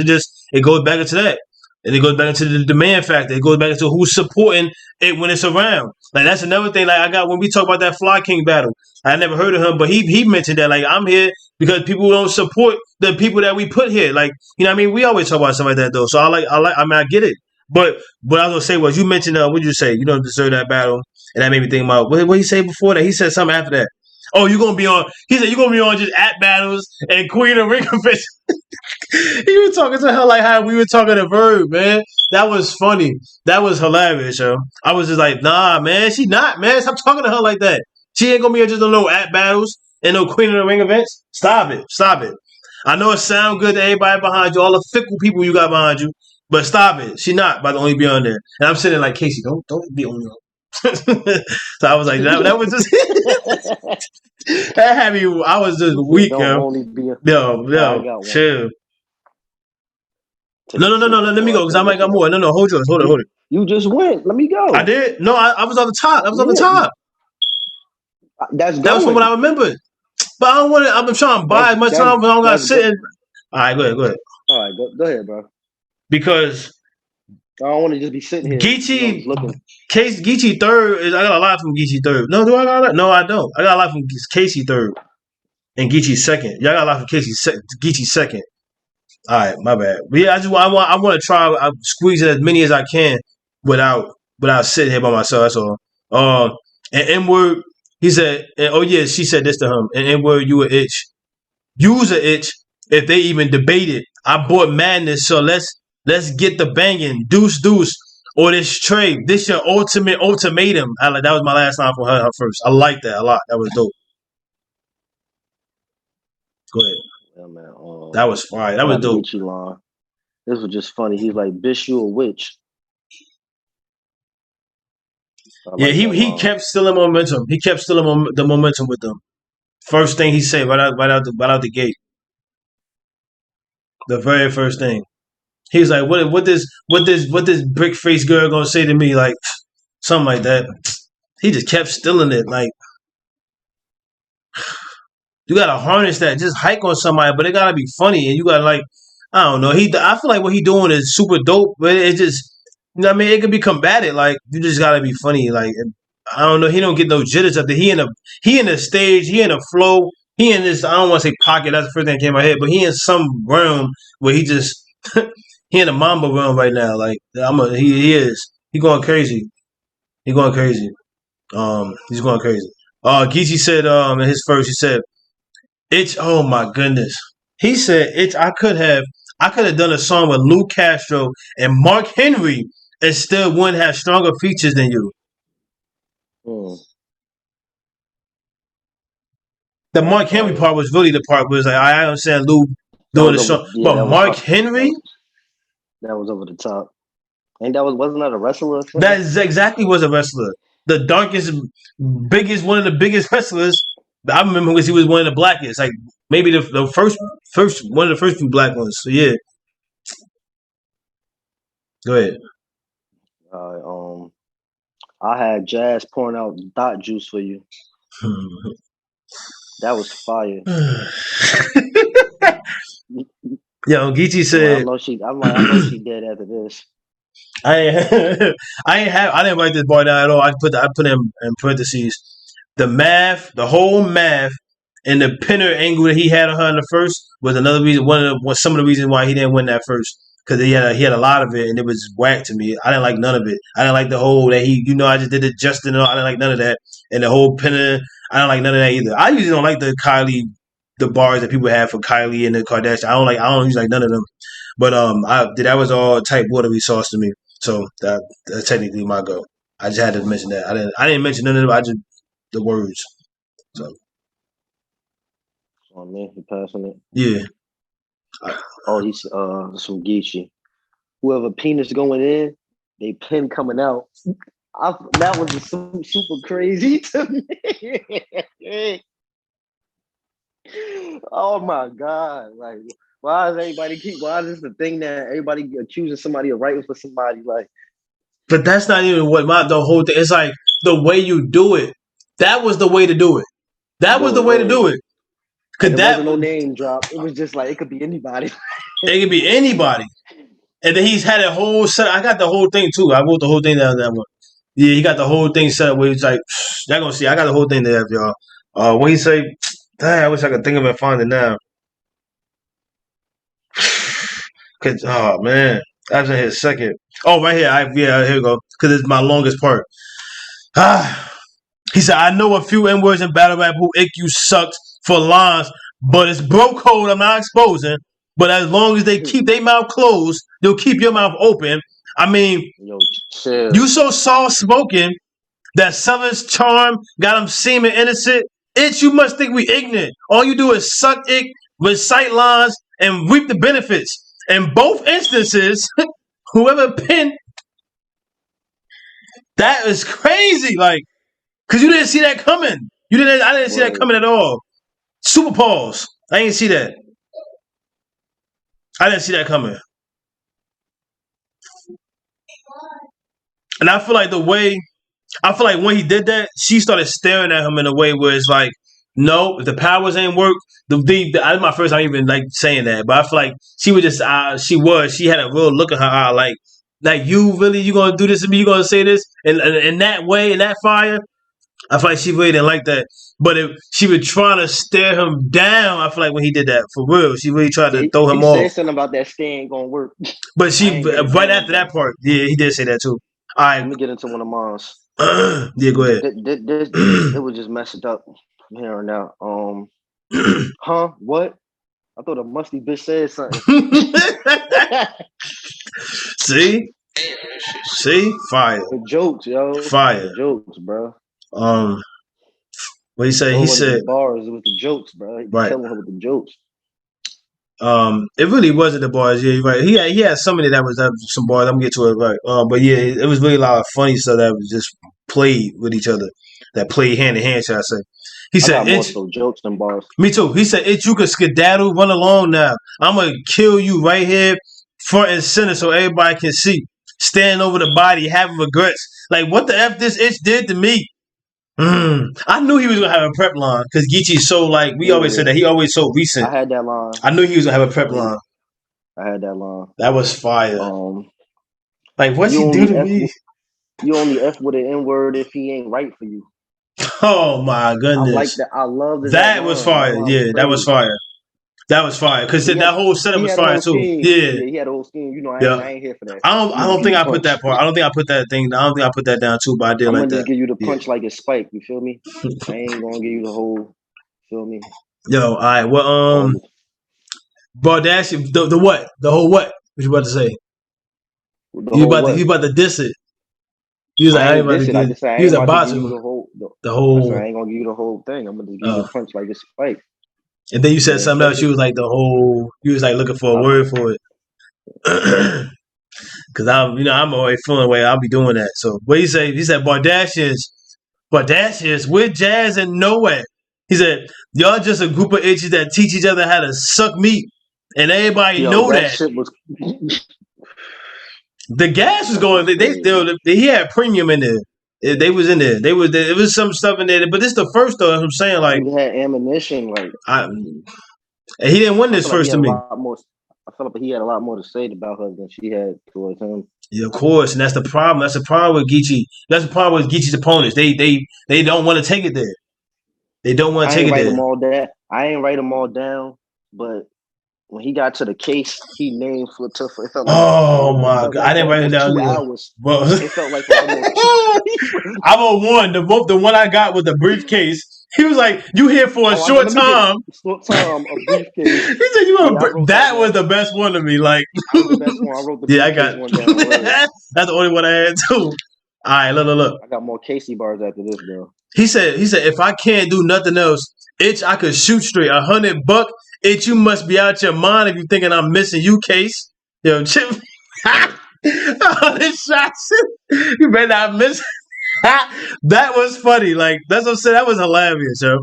Speaker 2: It goes back into that. And it goes back into the demand factor. It goes back into who's supporting it when it's around. Like that's another thing. Like I got when we talk about that Fly King battle. I never heard of him, but he mentioned that. Like I'm here because people don't support the people that we put here. Like we always talk about something like that though. So I get it. But what I was gonna say was you mentioned what did you say? You don't deserve that battle, and that made me think about what he say before that. He said something after that. Oh, you're gonna be on. He said you're gonna be on just at battles and Queen of Ring of Fish. He was talking to her like how we were talking to Verb, man. That was funny. That was hilarious, yo. I was just like, nah, man, she not, man. Stop talking to her like that. She ain't gonna be just a little at battles and no Queen of the Ring events. Stop it. I know it sound good to everybody behind you, all the fickle people you got behind you, but stop it. She not about to only be on there. And I'm sitting like, Casey, don't be on there. So I was like, that was just that had me. I was just weak, yo. Yo, chill. No. Let me go because I might got more. No. Hold it.
Speaker 3: You just went. Let me go.
Speaker 2: I did. No, I was on the top. On the top.
Speaker 3: That
Speaker 2: was from what I remembered. But I don't want to. I'm trying to buy as much time, but I don't got to sit in. All right, go ahead.
Speaker 3: All right, go ahead, bro.
Speaker 2: Because
Speaker 3: I don't want to just be sitting here.
Speaker 2: Geechi, Geechi third. I got a lot from Geechi third. No, do I got a lot? No, I don't. I got a lot from Casey third and Geechi second. Y'all got a lot from Geechi second. All right, my bad. But yeah, I want to try squeeze as many as I can without sitting here by myself. That's all. And N-word, he said, she said this to him. And N-word, you an itch. Use an itch if they even debate it. I bought madness, so let's get the banging. Deuce. Or this Trey, this your ultimate ultimatum. That was my last line for her first. I like that a lot. That was dope. Go ahead.
Speaker 3: Yeah, man.
Speaker 2: That was fire. That was
Speaker 3: that
Speaker 2: dope.
Speaker 3: Geechi line. This was just funny. He's like, "Bitch, you a witch."
Speaker 2: Yeah,
Speaker 3: Like
Speaker 2: he kept stealing momentum. He kept stealing the momentum with them. First thing he said right out the gate. The very first thing. He was like, what this brick face girl gonna say to me? Like something like that. He just kept stealing it. Like you gotta harness that. Just hike on somebody, but it gotta be funny, and you gotta like, I don't know. I feel like what he doing is super dope, but it just, you know what I mean, it could be combated. Like you just gotta be funny. Like I don't know. He don't get no jitters up there. He in the stage. He in the flow. He in this. I don't want to say pocket. That's the first thing that came to my head. But he in some realm where he just he in the Mamba realm right now. Like he is. He going crazy. He going crazy. He's going crazy. Geechi said in his first, he said, "It's oh my goodness." He said, "It's I could have done a song with Lou Castro and Mark Henry and still wouldn't have stronger features than you." The Mark Henry part was really the part where it's like I understand Lou doing the song, but Mark Henry,
Speaker 3: that was over the top. And wasn't that a wrestler?
Speaker 2: That is exactly was a wrestler. The darkest, biggest, one of the biggest wrestlers. I remember he was one of the blackest. Like maybe the first one of the first few black ones. So yeah. Go ahead.
Speaker 3: I had Jazz pouring out dot juice for you. That was fire.
Speaker 2: Yo, Geechi said,
Speaker 3: I know she dead after this.
Speaker 2: I didn't write this bar down at all. I put it in parentheses. The whole math, and the pinner angle that he had on her in the first was another reason. Some of the reasons why he didn't win that first, because he had a lot of it and it was whack to me. I didn't like none of it. I didn't like the whole that I just did it Justin. I didn't like none of that, and the whole pinner. I don't like none of that either. I usually don't like the bars that people have for Kylie and the Kardashian. I don't usually like none of them. But that was all type watery sauce to me. So that's technically my go. I just had to mention that. I didn't mention none of them. I just the words. So
Speaker 3: on me, he passing it.
Speaker 2: yeah.
Speaker 3: He's some Geechi. Whoever penis going in, they pin coming out. That was just super crazy to me. Oh my god! Like, why is this the thing that everybody accusing somebody of writing for somebody? Like,
Speaker 2: but that's not even what the whole thing. It's like the way you do it. That was the way to do it. That was the way to do it.
Speaker 3: Cause there wasn't no name drop. It was just like it could be anybody.
Speaker 2: It could be anybody. And then he's had a whole set. I got the whole thing too. I wrote the whole thing down that one. Yeah, he got the whole thing set up where he's like, y'all gonna see. I got the whole thing there, y'all. What he say? Dang, I wish I could think of it and find it now. Cause oh man, I was in his second. Oh, right here. Here we go. Cause it's my longest part. He said, I know a few N words in battle rap who ick you sucks for lines, but it's bro code. I'm not exposing. But as long as they keep their mouth closed, they'll keep your mouth open. I mean, you so soft spoken that Southern's charm got them seeming innocent. You must think we ignorant. All you do is suck ick, recite lines, and reap the benefits. In both instances, whoever pinned, that is crazy. Like, because you didn't see that coming. I didn't see that coming at all. Super pause. I didn't see that. I didn't see that coming. And I feel like when he did that, she started staring at him in a way where it's like, no, if the powers ain't work, that's my first time even like saying that. But I feel like she was just, she had a real look in her eye, like you gonna do this to me? You gonna say this? And in that way, in that fire, I feel like she really didn't like that. But if she was trying to stare him down, I feel like when he did that, for real, she really tried to throw him off.
Speaker 3: He said something about that stay ain't gonna work.
Speaker 2: But right after that part, yeah, he did say that too. All right.
Speaker 3: Let me get into one of mine.
Speaker 2: Yeah, go ahead.
Speaker 3: It was just messed up from here on out. Huh? What? I thought a musty bitch said something.
Speaker 2: See? See, fire,
Speaker 3: The jokes, yo.
Speaker 2: fire.
Speaker 3: The jokes, bro.
Speaker 2: What he said?
Speaker 3: It
Speaker 2: He
Speaker 3: wasn't
Speaker 2: said,
Speaker 3: the bars, it was the jokes, bro. He be
Speaker 2: right.
Speaker 3: killing her with the jokes.
Speaker 2: It really wasn't the bars. Yeah, you're right. He had somebody that was some bars. I'm gonna get to it right. But yeah, it was really a lot of funny stuff that was just played with each other, that played hand in hand. Shall I say? He
Speaker 3: I
Speaker 2: said,
Speaker 3: got more
Speaker 2: "It's
Speaker 3: so jokes than bars.
Speaker 2: me too." He said, "It's you can skedaddle, run along now. I'm gonna kill you right here, front and center, so everybody can see. Stand over the body, having regrets. Like what the f this itch did to me." I knew he was gonna have a prep line because Geechi's so like we always said
Speaker 3: Yeah.
Speaker 2: that he always so recent.
Speaker 3: I had that line.
Speaker 2: I knew he was gonna have a prep line.
Speaker 3: I had that line.
Speaker 2: That was fire. Like what's
Speaker 3: You
Speaker 2: he do
Speaker 3: only
Speaker 2: to
Speaker 3: F
Speaker 2: me?
Speaker 3: you only F with an N word if he ain't right for you.
Speaker 2: Oh my
Speaker 3: I
Speaker 2: goodness.
Speaker 3: like that. I love
Speaker 2: That was fire. Yeah, that was fire. That was fire. Because that whole setup
Speaker 3: He
Speaker 2: was
Speaker 3: had a
Speaker 2: fire
Speaker 3: whole
Speaker 2: too.
Speaker 3: scheme.
Speaker 2: Yeah.
Speaker 3: Yeah, he had a whole scheme. You know, I
Speaker 2: Yeah.
Speaker 3: ain't here for that.
Speaker 2: I don't think I put that part. I don't think I put that thing. I don't think I put that down too, but I did
Speaker 3: I'm
Speaker 2: like
Speaker 3: gonna
Speaker 2: that.
Speaker 3: just give you the punch like it's Spike. You feel me? I ain't gonna give you the whole. Feel me?
Speaker 2: Yo, all right. Well, Bardashian, the what? The whole what? What you about to say?
Speaker 3: The whole what?
Speaker 2: You about to diss it. He was like, I ain't about to
Speaker 3: I
Speaker 2: get.
Speaker 3: just said I
Speaker 2: He
Speaker 3: ain't
Speaker 2: was a
Speaker 3: about to give
Speaker 2: boxer.
Speaker 3: you the whole.
Speaker 2: The
Speaker 3: I
Speaker 2: whole.
Speaker 3: said I ain't gonna give you the whole thing. I'm gonna just give you the punch like it's Spike.
Speaker 2: And then you said something else. You was like the whole. You was like looking for a word for it. Cause I'm always feeling way. I'll be doing that. So what he say? He said Bardashians with Jazz and nowhere. He said y'all just a group of itches that teach each other how to suck meat, and everybody know that.
Speaker 3: Shit was.
Speaker 2: The gas was going. They still. He had premium in there. They was in there. It was some stuff in there. But this the first though. I'm saying like.
Speaker 3: He had ammunition like.
Speaker 2: And he didn't win this first to me.
Speaker 3: I felt like he had a lot more to say about her than she had towards him.
Speaker 2: Yeah, of course, and that's the problem. That's the problem with Geechi. That's the problem with Geechi's opponents. They don't want to take it there. They don't want to take it there.
Speaker 3: I ain't write them all down, but when he got to the case, he named Flatifa. It felt like
Speaker 2: my god! I didn't write it down.
Speaker 3: 2 hours.
Speaker 2: Bro.
Speaker 3: It felt like almost.
Speaker 2: I'm on one. The one I got with the briefcase. He was like, "You here for a short time?"
Speaker 3: A briefcase.
Speaker 2: He said, "You that was the best one to me." Like
Speaker 3: that was the best one. I wrote the briefcase one down.
Speaker 2: That's the only one I had too. All right, look.
Speaker 3: I got more Casey bars after this though.
Speaker 2: He said, if I can't do nothing else, itch, I could shoot straight. $100, itch, you must be out your mind if you thinking I'm missing you, Case. Yo, Chip, 100 shots. You better not miss. That was funny. Like that's what I'm saying. That was hilarious, yo.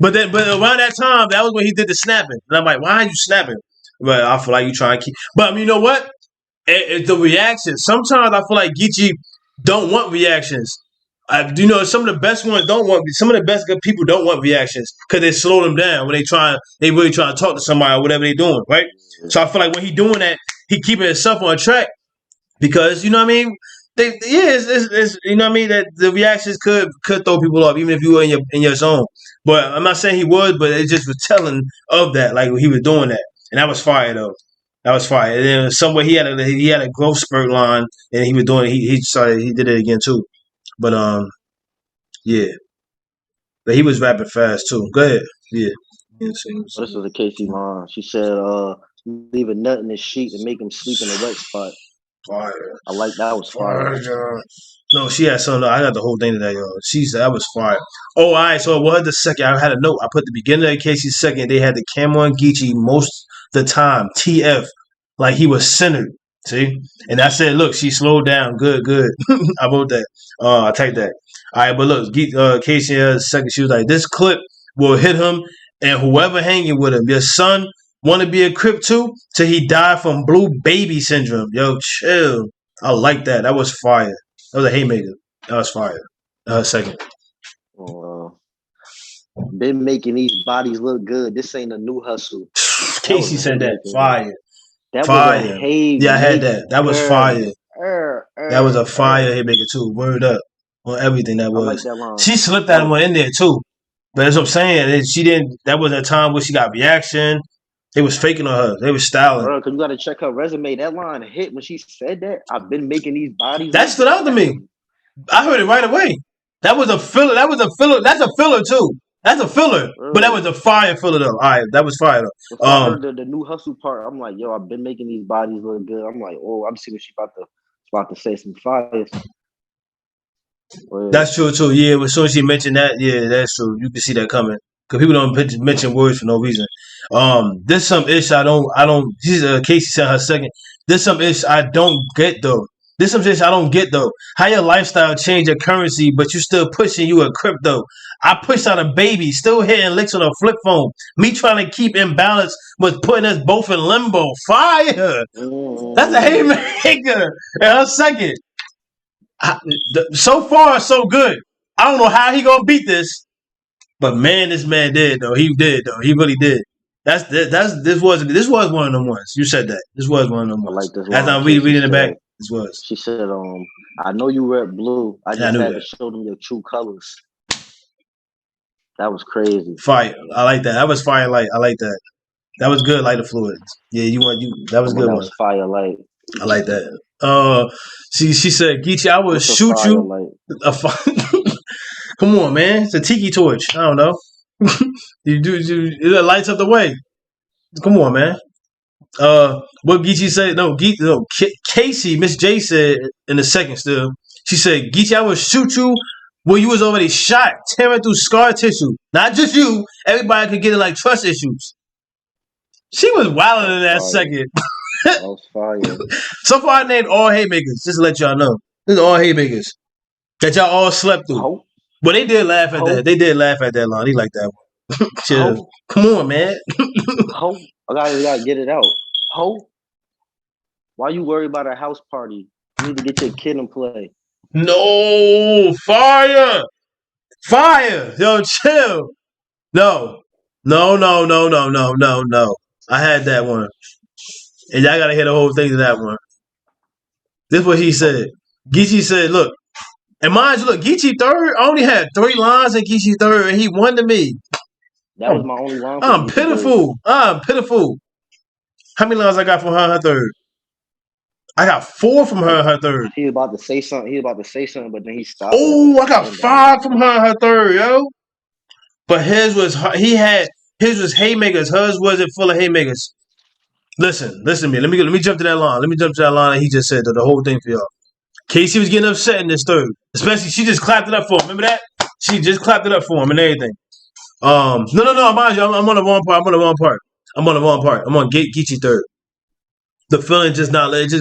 Speaker 2: But around that time, that was when he did the snapping, and I'm like, why are you snapping? But I feel like you trying to keep. But I mean, you know what? It's the reaction. Sometimes I feel like Geechi don't want reactions. Some of the best ones don't want. Some of the best good people don't want reactions because they slow them down when they really try to talk to somebody or whatever they're doing, right? So I feel like when he doing that, he keeping himself on track because you know what I mean. It's you know what I mean that the reactions could throw people off even if you were in your zone. But I'm not saying he was, but it just was telling of that, like he was doing that, and that was fire though. That was fire. And then somewhere he had a growth spurt line, and he was doing. He did it again too. But yeah. But he was rapping fast too. Go ahead. Yeah.
Speaker 3: This was a Casey line. She said, leave a nut in his sheet and make him sleep in a wet spot.
Speaker 2: Fire.
Speaker 3: I like that was fire.
Speaker 2: No, she had something. I got the whole thing to that, y'all. She said that was fire. Oh, all right. So it was the second. I had a note. I put the beginning of Casey's second. They had the camera on Geechi most the time. TF. Like he was centered. See? And I said, look, she slowed down. Good. I wrote that. I typed that. All right, but look, Casey second, she was like, this clip will hit him and whoever hanging with him. Your son want to be a Crip too till he died from blue baby syndrome. Yo, chill. I like that. That was fire. That was a haymaker. That was fire. Second.
Speaker 3: Been making these bodies look good. This ain't a new hustle.
Speaker 2: Casey said that. Fire.
Speaker 3: That
Speaker 2: fire.
Speaker 3: Was a haymaker.
Speaker 2: Yeah, I had that. That was fire. That was a fire haymaker too. Word up on everything that was.
Speaker 3: I like that line.
Speaker 2: She slipped that one in there too. But that's what I'm saying. She didn't. That was a time where she got reaction. They was faking on her. They was styling.
Speaker 3: Bro, because you got to check her resume. That line hit when she said that. I've been making these bodies.
Speaker 2: That stood out to me. I heard it right away. That was a filler. That's a filler too. That's a filler. But that was a fire filler though. All right, that was fire though.
Speaker 3: I heard the new hustle part. I'm like, yo, I've been making these bodies look good. I'm like, oh, I'm seeing what she about to About to say some fires.
Speaker 2: That's true too. Yeah, as soon as she mentioned that, yeah, that's true. You can see that coming because people don't mention words for no reason. There's some ish I don't. She's Casey said her second. There's some ish I don't get though. There's some ish I don't get though. How your lifestyle change your currency, but you still pushing you a crypto. I pushed out a baby, still hitting licks on a flip phone. Me trying to keep in balance was putting us both in limbo. Fire. That's a haymaker. And her second. So far, so good. I don't know how he gonna beat this, but man, this man did though. He did though. He really did. This was one of them ones. You said that. This was one of them
Speaker 3: I
Speaker 2: ones.
Speaker 3: like this
Speaker 2: As
Speaker 3: line.
Speaker 2: I'm reading the back, this was.
Speaker 3: She said, I know you read blue. I just had to show them your true colors. That was crazy.
Speaker 2: Fire. I like that. That was fire light. I like that. That was good, light of fluids. Yeah, that was good
Speaker 3: That
Speaker 2: one.
Speaker 3: was fire light.
Speaker 2: I like that. She said, Geechi, I will shoot you. Come on, man. It's a tiki torch. I don't know. It lights up the way. Come on, man. What Geechi said? No, Casey, Miss J said in the second still. She said, Geechi, I will shoot you where you was already shot, tearing through scar tissue. Not just you. Everybody could get it like trust issues. She was wilding in that second.
Speaker 3: That was fire.
Speaker 2: So far, I named all haymakers. Just to let y'all know. This is all haymakers that y'all all slept through.
Speaker 3: Hope.
Speaker 2: But they did laugh at that. They did laugh at that line. He like that one. Chill. Come on, man.
Speaker 3: Hope. I gotta get it out. Hope. Why you worried about a house party? You need to get your kid in play.
Speaker 2: No. Fire. Yo, chill. No. I had that one. And y'all gotta hear the whole thing to that one. This is what he said. Geechi said, look, and mind you, look, Geechi third, I only had 3 lines in Geechi third, and he won to me.
Speaker 3: That was my only line.
Speaker 2: I'm pitiful. How many lines I got from her and her third? I got 4 from her and her third.
Speaker 3: He was about to say something, but then he stopped.
Speaker 2: Oh, I got 5 from her and her third, yo. But his was haymakers. Hers wasn't full of haymakers. Listen to me. Let me jump to that line. Let me jump to that line that he just said, the whole thing for y'all. Casey was getting upset in this third. Especially, she just clapped it up for him. Remember that? She just clapped it up for him and everything. No. Mind you, I'm on the wrong part. I'm on Geechi third. The feeling it just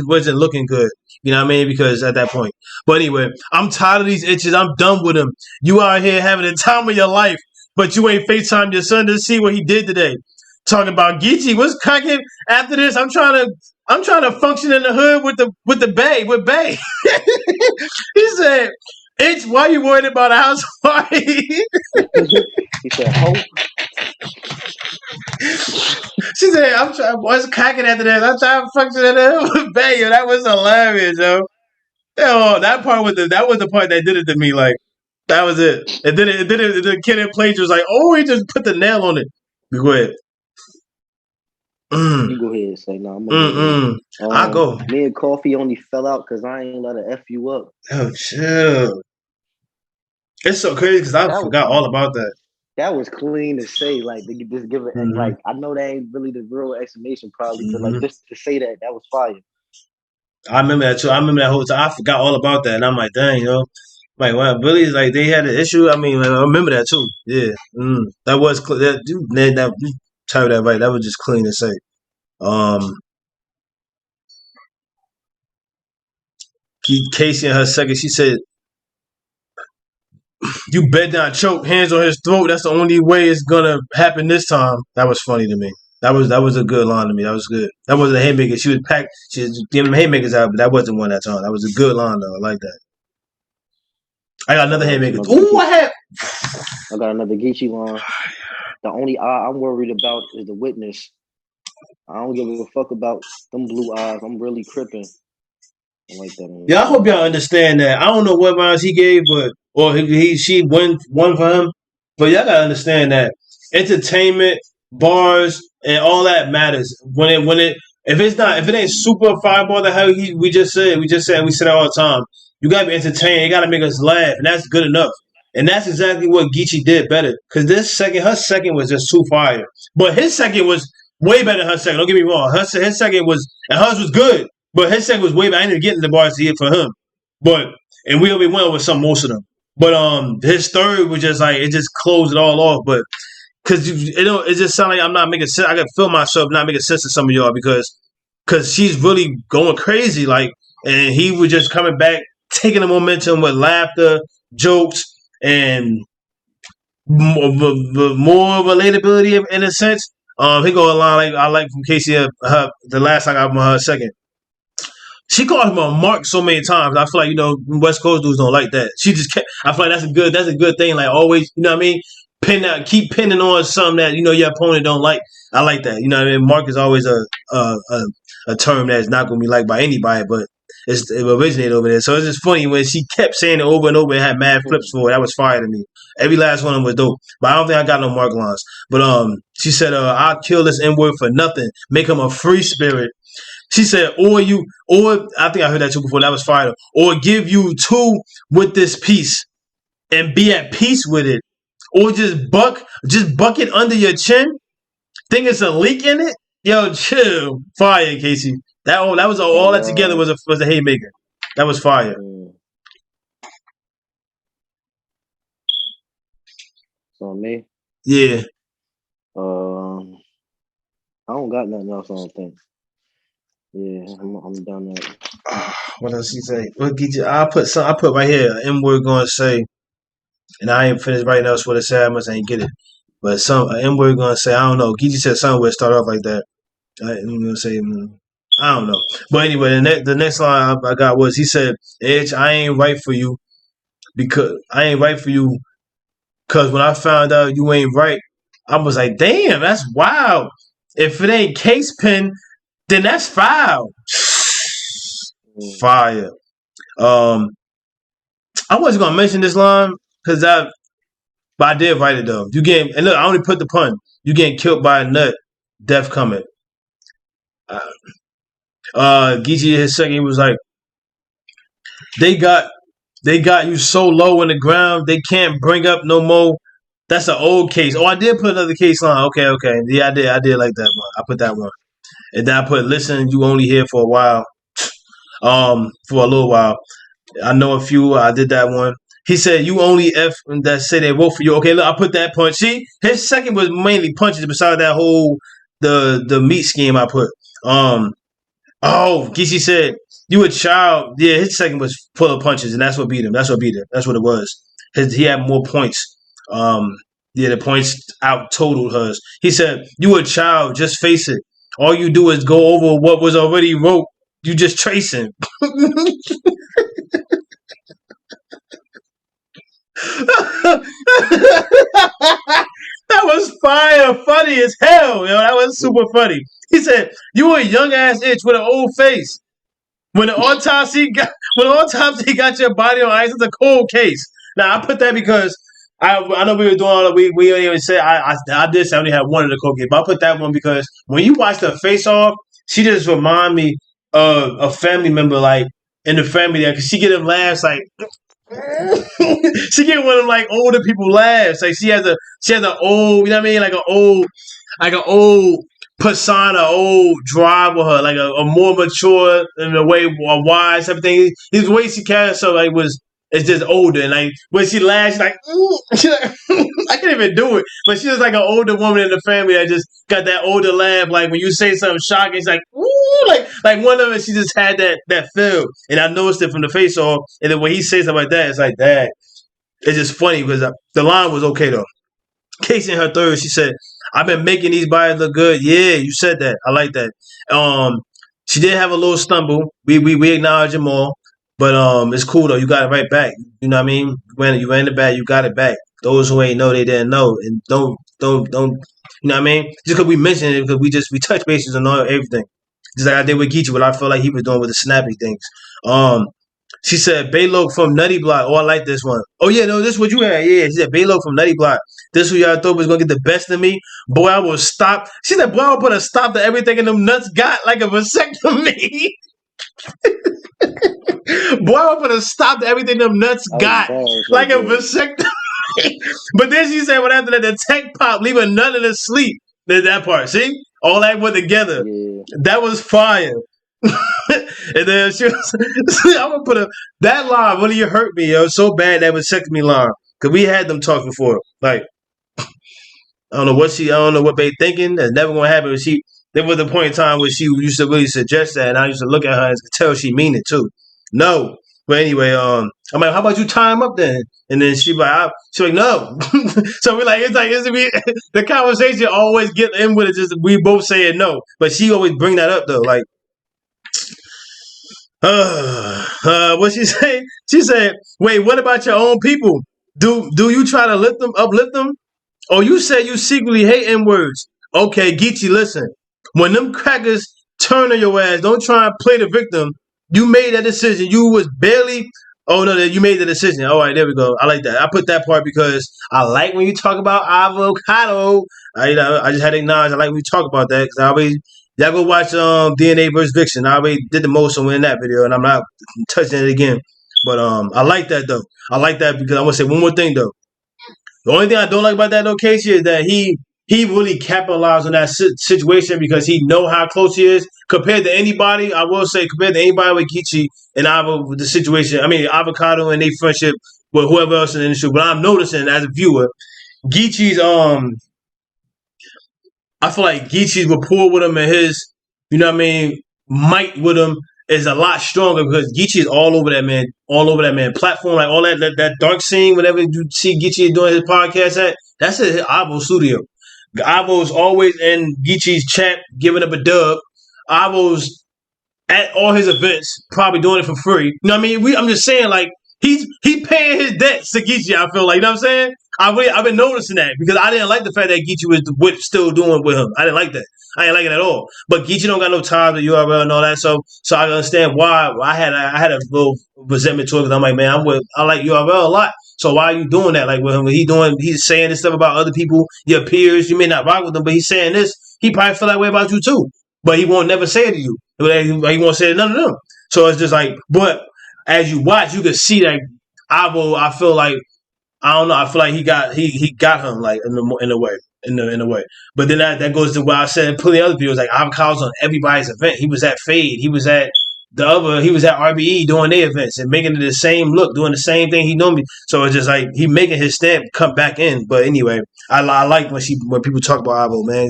Speaker 2: wasn't looking good. You know what I mean? Because at that point. But anyway, I'm tired of these itches. I'm done with them. You out here having the time of your life, but you ain't FaceTime your son to see what he did today. Talking about Geechi, what's cracking after this? I'm trying to function in the hood with Bay. He said, "Itch, why you worried about a house party?"
Speaker 3: He said, "Hope."
Speaker 2: She said, "I'm trying. What's cracking after this? I'm trying to function in the hood with Bay." Yo, that was hilarious, yo. Yo, that was the part that did it to me. Like that was it. And then the kid in Players was like, "Oh, he just put the nail on it." Go ahead.
Speaker 3: You go ahead and say, "No,
Speaker 2: I go."
Speaker 3: Me and Coffee only fell out because I ain't let her F you up.
Speaker 2: Oh, chill. It's so crazy because I forgot all about that.
Speaker 3: That was clean to say, like, to just give it, like, I know that ain't really the real explanation, probably, but like, just to say that was fire.
Speaker 2: I remember that too. I remember that whole time. I forgot all about that, and I'm like, dang, yo, like, wow, really? Like, they had an issue. I mean, I remember that too. Yeah, that was that dude. That you tell that right. That was just clean to say. Casey and her second, she said, "You bed down, choke, hands on his throat. That's the only way it's gonna happen this time." That was funny to me. That was a good line to me. That was good. That wasn't a haymaker. She was giving them haymakers out, but that wasn't one that time. That was a good line though. I like that. I got another haymaker. Ooh, I
Speaker 3: got another Geechi line. The only eye I'm worried about is the witness. I don't give a fuck about them blue eyes. I'm really cripping. I like that.
Speaker 2: Yeah, I hope y'all understand that. I don't know what rounds he gave, she won for him. But y'all gotta understand that entertainment, bars, and all that matters. If it ain't super fireball, the hell we said it all the time. You gotta be entertained. You gotta make us laugh, and that's good enough. And that's exactly what Geechi did better. Because her second was just too fire. But his second was way better than her second. Don't get me wrong. His second was, and hers was good. But his second was way back. I didn't get in the bars to for him. But and we went over some most of them. But his third was just like it just closed it all off. But because it just sounded like I'm not making sense. I can feel myself not making sense to some of y'all because she's really going crazy. Like, and he was just coming back, taking the momentum with laughter, jokes, and more relatability in a sense. He go along like I like from Casey. The last time I got her second. She called him a mark so many times. I feel like West Coast dudes don't like that. She just kept. I feel like that's a good thing. Like always, you know what I mean. Keep pinning on something that your opponent don't like. I like that. You know what I mean. Mark is always a term that's not going to be liked by anybody, but it originated over there. So it's just funny when she kept saying it over and over and had mad flips for it. That was fire to me. Every last one of them was dope. But I don't think I got no Mark lines. But she said, "I'll kill this N-word for nothing. Make him a free spirit." She said, or I think I heard that too before. That was fire. Or give you two with this piece and be at peace with it. Or just buck it under your chin. Think it's a leak in it? Yo, chill. Fire, Casey. That was all that together was a haymaker. That was fire.
Speaker 3: So me?
Speaker 2: Yeah.
Speaker 3: I don't got nothing else. I don't think. Yeah, I'm done that.
Speaker 2: What else he say? What Geechi? I put right here. M-word gonna say, and I ain't finished writing else what it said. I must ain't get it. But some M-word gonna say, I don't know. Geechi said something would start off like that. I'm gonna say, I don't know. But anyway, the next line I got was he said, "Edge, I ain't right for you because when I found out you ain't right, I was like, damn, that's wild. If it ain't case pen, then that's foul." Fire. I wasn't gonna mention this line because but I did write it though. And look, I only put the pun. You getting killed by a nut, death coming. Geechi his second, he was like, they got you so low in the ground they can't bring up no more. That's an old case. Oh, I did put another case line. Okay. Yeah, I did like that one. I put that one. And then I put, listen, you only here for a while. For a little while. I know a few. I did that one. He said, you only F that say they vote for you. Okay, look, I put that punch. See, his second was mainly punches beside that whole the meat scheme I put. Geechi said, you a child. Yeah, his second was full of punches, and that's what beat him. That's what it was. He had more points. The points out totaled hers. He said, you a child, just face it. All you do is go over what was already wrote. You just tracing. That was fire, funny as hell, yo. That was super funny. He said, "You a young ass itch with an old face. When the autopsy got your body on ice, it's a cold case." Now I put that because I know we were doing all we didn't even say I did say I only had one in the cold case, but I put that one because when you watch the face off, she just remind me of a family member like in the family there because she get them laughs like. She get one of them like older people laughs. Like she has an old, you know what I mean, like an old persona, old drive with her, like a more mature in a way, a wise everything. His way she carries herself like it's just older, and like when she laughs, she's like, I can't even do it. But she's just like an older woman in the family that just got that older laugh. Like when you say something shocking, it's like, ooh, like one of them. She just had that feel, and I noticed it from the face off. And then when he says something like that, it's like that. It's just funny because the line was okay though. Casey in her third, she said, "I've been making these bodies look good." Yeah, you said that. I like that. She did have a little stumble. We acknowledge them all. But it's cool though. You got it right back. You know what I mean? When you ran it back, you got it back. Those who ain't know, they didn't know, and don't. You know what I mean? Just because we mentioned it, because we touch bases on everything. Just like I did with Geechi, what I felt like he was doing with the snappy things. She said, Baylo from Nutty Block. Oh, I like this one. Oh, yeah, no, this is what you had. Yeah, she said, Baylo from Nutty Block. This who y'all thought was going to get the best of me? Boy, I will stop. She said, boy, I will put a stop to everything in them nuts got like a vasectomy. Boy, I will put a stop to everything them nuts got like a vasectomy. But then she said, well, after that, the tech pop, leave a nut in his sleep. There's that part. See? All that went together.
Speaker 3: Yeah.
Speaker 2: That was fire. And then she was, I'm gonna put that line really hurt me, yo, so bad that was second me line. Cause we had them talking before. Like, I don't know what they thinking. That's never gonna happen. There was a point in time where she used to really suggest that, and I used to look at her and tell she mean it too. No. But anyway, I'm like, how about you tie him up then? And then she's like, no. So we're like, the conversation always get in with it, just we both saying no. But she always bring that up though, like, what she say? She said, wait, what about your own people? Do you try to uplift them? Oh, you say you secretly hate N words. Okay, Geechi, listen. When them crackers turn on your ass, don't try and play the victim. You made that decision. You was barely. Oh no, you made the decision. All right, there we go. I like that. I put that part because I like when you talk about avocado. I just had to acknowledge I like when you talk about that because I always y'all go watch DNA versus Vixen. I already did the most on in that video, and I'm not touching it again. But I like that though. I like that because I want to say one more thing though. The only thing I don't like about that though, Casey, is that he really capitalized on that situation because he know how close he is compared to anybody. I will say compared to anybody with Geechi and the situation. I mean, Avocado and their friendship with whoever else in the industry. But I'm noticing as a viewer, Geechi's I feel like Geechi's rapport with him and his, you know what I mean, might with him is a lot stronger because Geechi is all over that man platform, like all that dark scene, whatever you see Geechi doing his podcast at, that's at Avo studio. Avo's always in Geechi's chat, giving up a dub. Avo's at all his events, probably doing it for free. You know what I mean? I'm just saying, like, he paying his debts to Geechi, I feel like. You know what I'm saying? I've been noticing that because I didn't like the fact that Geechi was still doing with him. I didn't like that. I didn't like it at all. But Geechi don't got no ties with URL and all that, so I understand why I had a little resentment to it because I'm like, man, I like URL a lot. So why are you doing that? Like with him, he's saying this stuff about other people, your peers. You may not rock with them, but he's saying this. He probably feel that way about you too, but he won't never say it to you. He won't say it to none of them. So it's just like, but as you watch, you can see that Avo. I feel like I don't know. I feel like he got him like in a way. But then that goes to what I said in plenty of other videos. Like Avocado's on everybody's event. He was at Fade. He was at RBE doing their events and making it the same look, doing the same thing he normally. So it's just like he making his stamp come back in. But anyway, I like when people talk about Avo, man.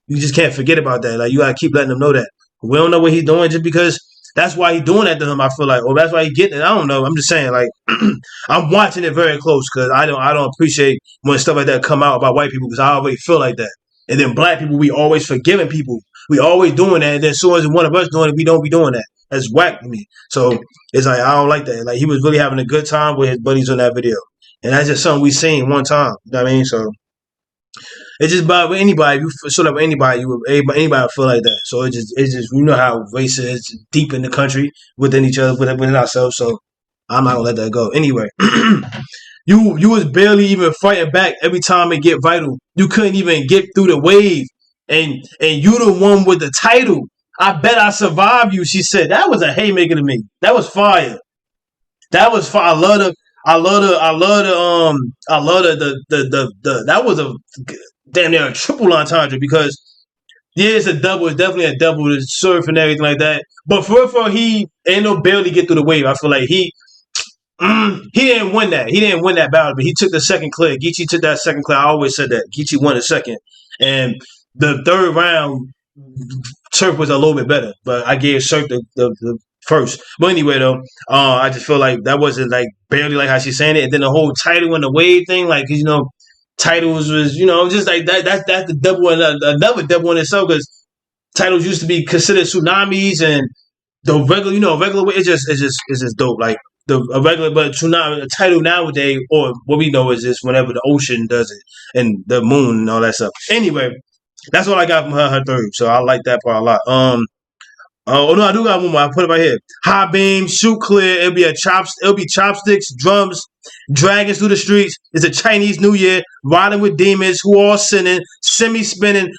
Speaker 2: You just can't forget about that. Like you gotta keep letting them know that we don't know what he's doing just because. That's why he's doing that to him. I feel like, that's why he's getting it. I don't know. I'm just saying, like, I'm watching it very close because I don't appreciate when stuff like that come out about white people because I already feel like that. And then black people, we always forgiving people. We always doing that. And then as soon as one of us doing it, we don't be doing that. That's whack to me. So it's like I don't like that. Like he was really having a good time with his buddies on that video, and that's just something we seen one time. You know what I mean? So. It's just about anybody. If you sort of anybody would feel like that. So it's just you know how race is deep in the country within each other, within ourselves. So I'm not gonna let that go. Anyway, you was barely even fighting back every time it get vital. You couldn't even get through the wave, and you the one with the title. I bet I survived you. She said that was a haymaker to me. That was fire. That was fire. I love the that was a damn near a triple entendre because it's a double. It's definitely a double. The surf and everything like that. But for he ain't no barely get through the wave. I feel like he didn't win that. He didn't win that battle, but he took the second clear. Geechi took that second clear. I always said that Geechi won the second, and the third round, Surf was a little bit better. But I gave Surf the first. But anyway, though, I just feel like that wasn't like barely like how she's saying it, and then the whole title and the wave thing, like titles was just like that. That's the double and another double in itself because titles used to be considered tsunamis and the regular way. It's just dope. Like a regular, but tsunami a title nowadays, or what we know is just whenever the ocean does it and the moon and all that stuff. Anyway, that's what I got from her third. So I like that part a lot. Oh no, I do got one more. I put it right here. High beam, shoot clear. It'll be chopsticks, drums, dragons through the streets. It's a Chinese New Year. Riding with demons who all sinning, semi-spinning.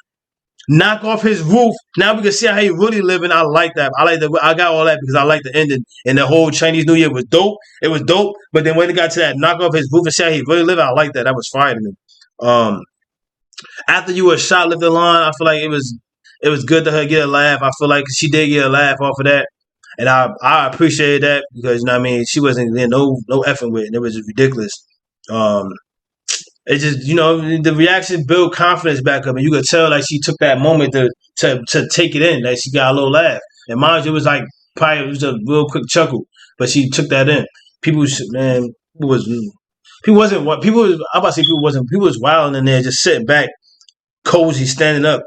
Speaker 2: Knock off his roof. Now we can see how he really living. I like that. I got all that because I like the ending. And the whole Chinese New Year was dope. It was dope. But then when it got to that knock off his roof and see how he really living, I like that. That was fire to me. After you were shot, left the line. I feel like it was good to her get a laugh. I feel like she did get a laugh off of that. And I appreciated that because you know what I mean, she wasn't there no effing with it. And it was ridiculous. Um it just, the reaction built confidence back up, and you could tell like she took that moment to take it in. Like she got a little laugh, and mind you, it was like probably it was a real quick chuckle, but she took that in. Man, people wasn't what people was. I'm about to say people was wilding in there, just sitting back, cozy, standing up,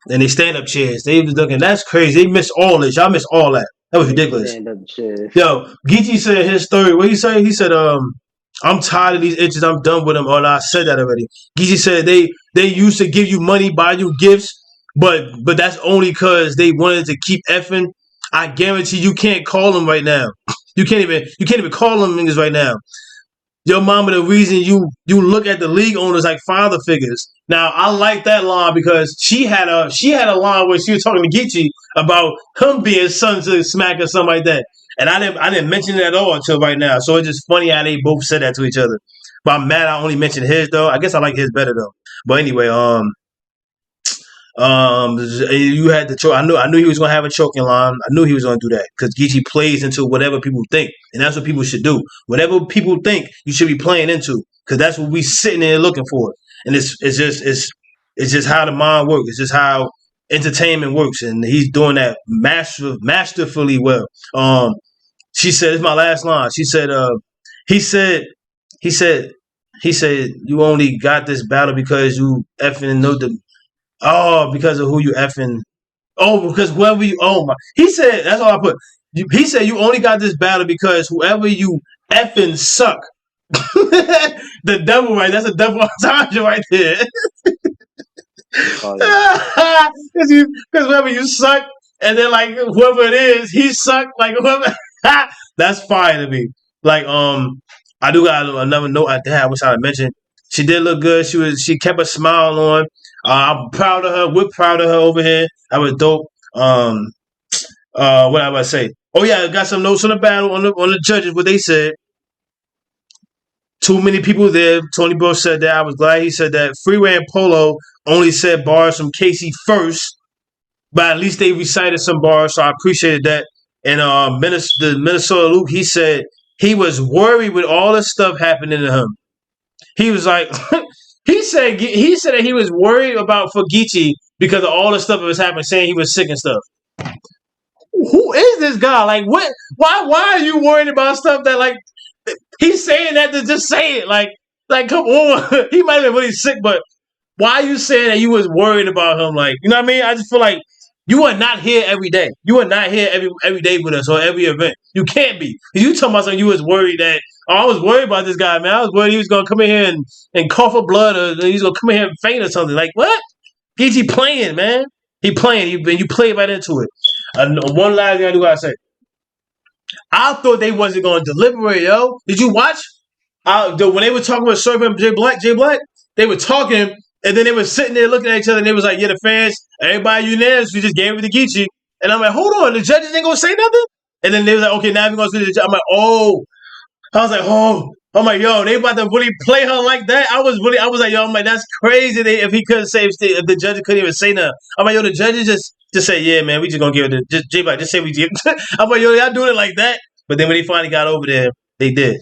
Speaker 2: and they stand up chairs. They was looking. That's crazy. They missed all this. Y'all missed all that. That was ridiculous.
Speaker 3: Stand up chairs.
Speaker 2: Yo, Geechi said his story. What he say? He said, I'm tired of these itches. I'm done with them. Oh, no, I said that already. Geechi said they used to give you money, buy you gifts, but that's only because they wanted to keep effing. I guarantee you can't call them right now. You can't even call them niggas right now. Your mama, the reason you look at the league owners like father figures. Now, I like that line because she had a line where she was talking to Geechi about him being son to smack or something like that. And I didn't mention it at all until right now. So it's just funny how they both said that to each other. But I'm mad I only mentioned his though. I guess I like his better though. But anyway, you had the choke. I knew he was gonna have a choking line. I knew he was gonna do that because Geechi plays into whatever people think, and that's what people should do. Whatever people think, you should be playing into because that's what we sitting there looking for. And it's just how the mind works. It's just how entertainment works, and he's doing that masterfully well. She said, "It's my last line." She said, he said, you only got this battle because you effing know the." Oh, because of who you effing. Oh, because whoever you. Oh my. He said that's all I put. He said you only got this battle because whoever you effing suck. The devil, right? That's a double entendre right there. Because whoever you suck, and then like whoever it is, he sucked. Like whoever. That's fire to me. Like I do got another note. I wish I had mentioned. She did look good. She kept a smile on. I'm proud of her. We're proud of her over here. That was dope. What I about to say? Oh yeah, I got some notes on the battle on the judges. What they said. Too many people there. Tony Bro said that. I was glad he said that. Freeway and Polo only said bars from Casey first, but at least they recited some bars, so I appreciated that. And the Minnesota Luke, he said he was worried with all the stuff happening to him. He was like, he said that he was worried about for Geechi because of all the stuff that was happening, saying he was sick and stuff. Who is this guy? Like, what? Why are you worried about stuff that like? He's saying that to just say it. Like come on. He might have been really sick, but why are you saying that you was worried about him? Like, you know what I mean? I just feel like you are not here every day. You are not here every day with us or every event. You can't be. You talking about something you was worried that, I was worried about this guy, man. I was worried he was going to come in here and cough up blood or he's going to come in here and faint or something. Like, what? Geechi playing, man. He playing. You play right into it. One last thing I do got to say. I thought they wasn't going to deliberate, yo. Did you watch? When they were talking with Server and Jay Black, they were talking, and then they were sitting there looking at each other, and they was like, yeah, the fans, everybody unanimous, we just gave it to Geechi. And I'm like, hold on, the judges ain't going to say nothing? And then they was like, okay, now we're going to see the judge. I'm like, oh. I was like, oh. I'm like, yo, they about to really play her like that? I was like, yo, I'm like, that's crazy if he couldn't say, if the judges couldn't even say nothing. I'm like, yo, the judges just say, yeah, man, we just going to give it to Jay Black. Just say we give it. I'm like, yo, y'all doing it like that? But then when they finally got over there, they did.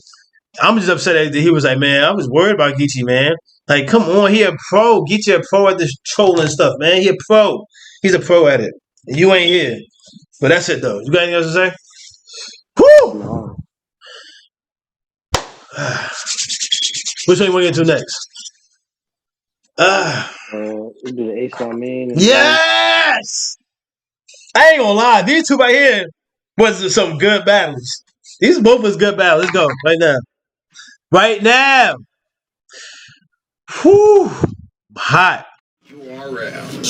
Speaker 2: I'm just upset that he was like, man, I was worried about Geechi, man. Like, come on, he a pro. Geechi a pro at this trolling stuff, man. He a pro. He's a pro at it. And you ain't here. But that's it, though. You got anything else to say? Woo!
Speaker 3: No.
Speaker 2: Which one you want to get to next?
Speaker 3: We do the A-Star main.
Speaker 2: Yes! I ain't gonna lie. These two right here was some good battles. These both was good battles. Let's go. Right now. Right now. Whew. Hot.
Speaker 4: You are out.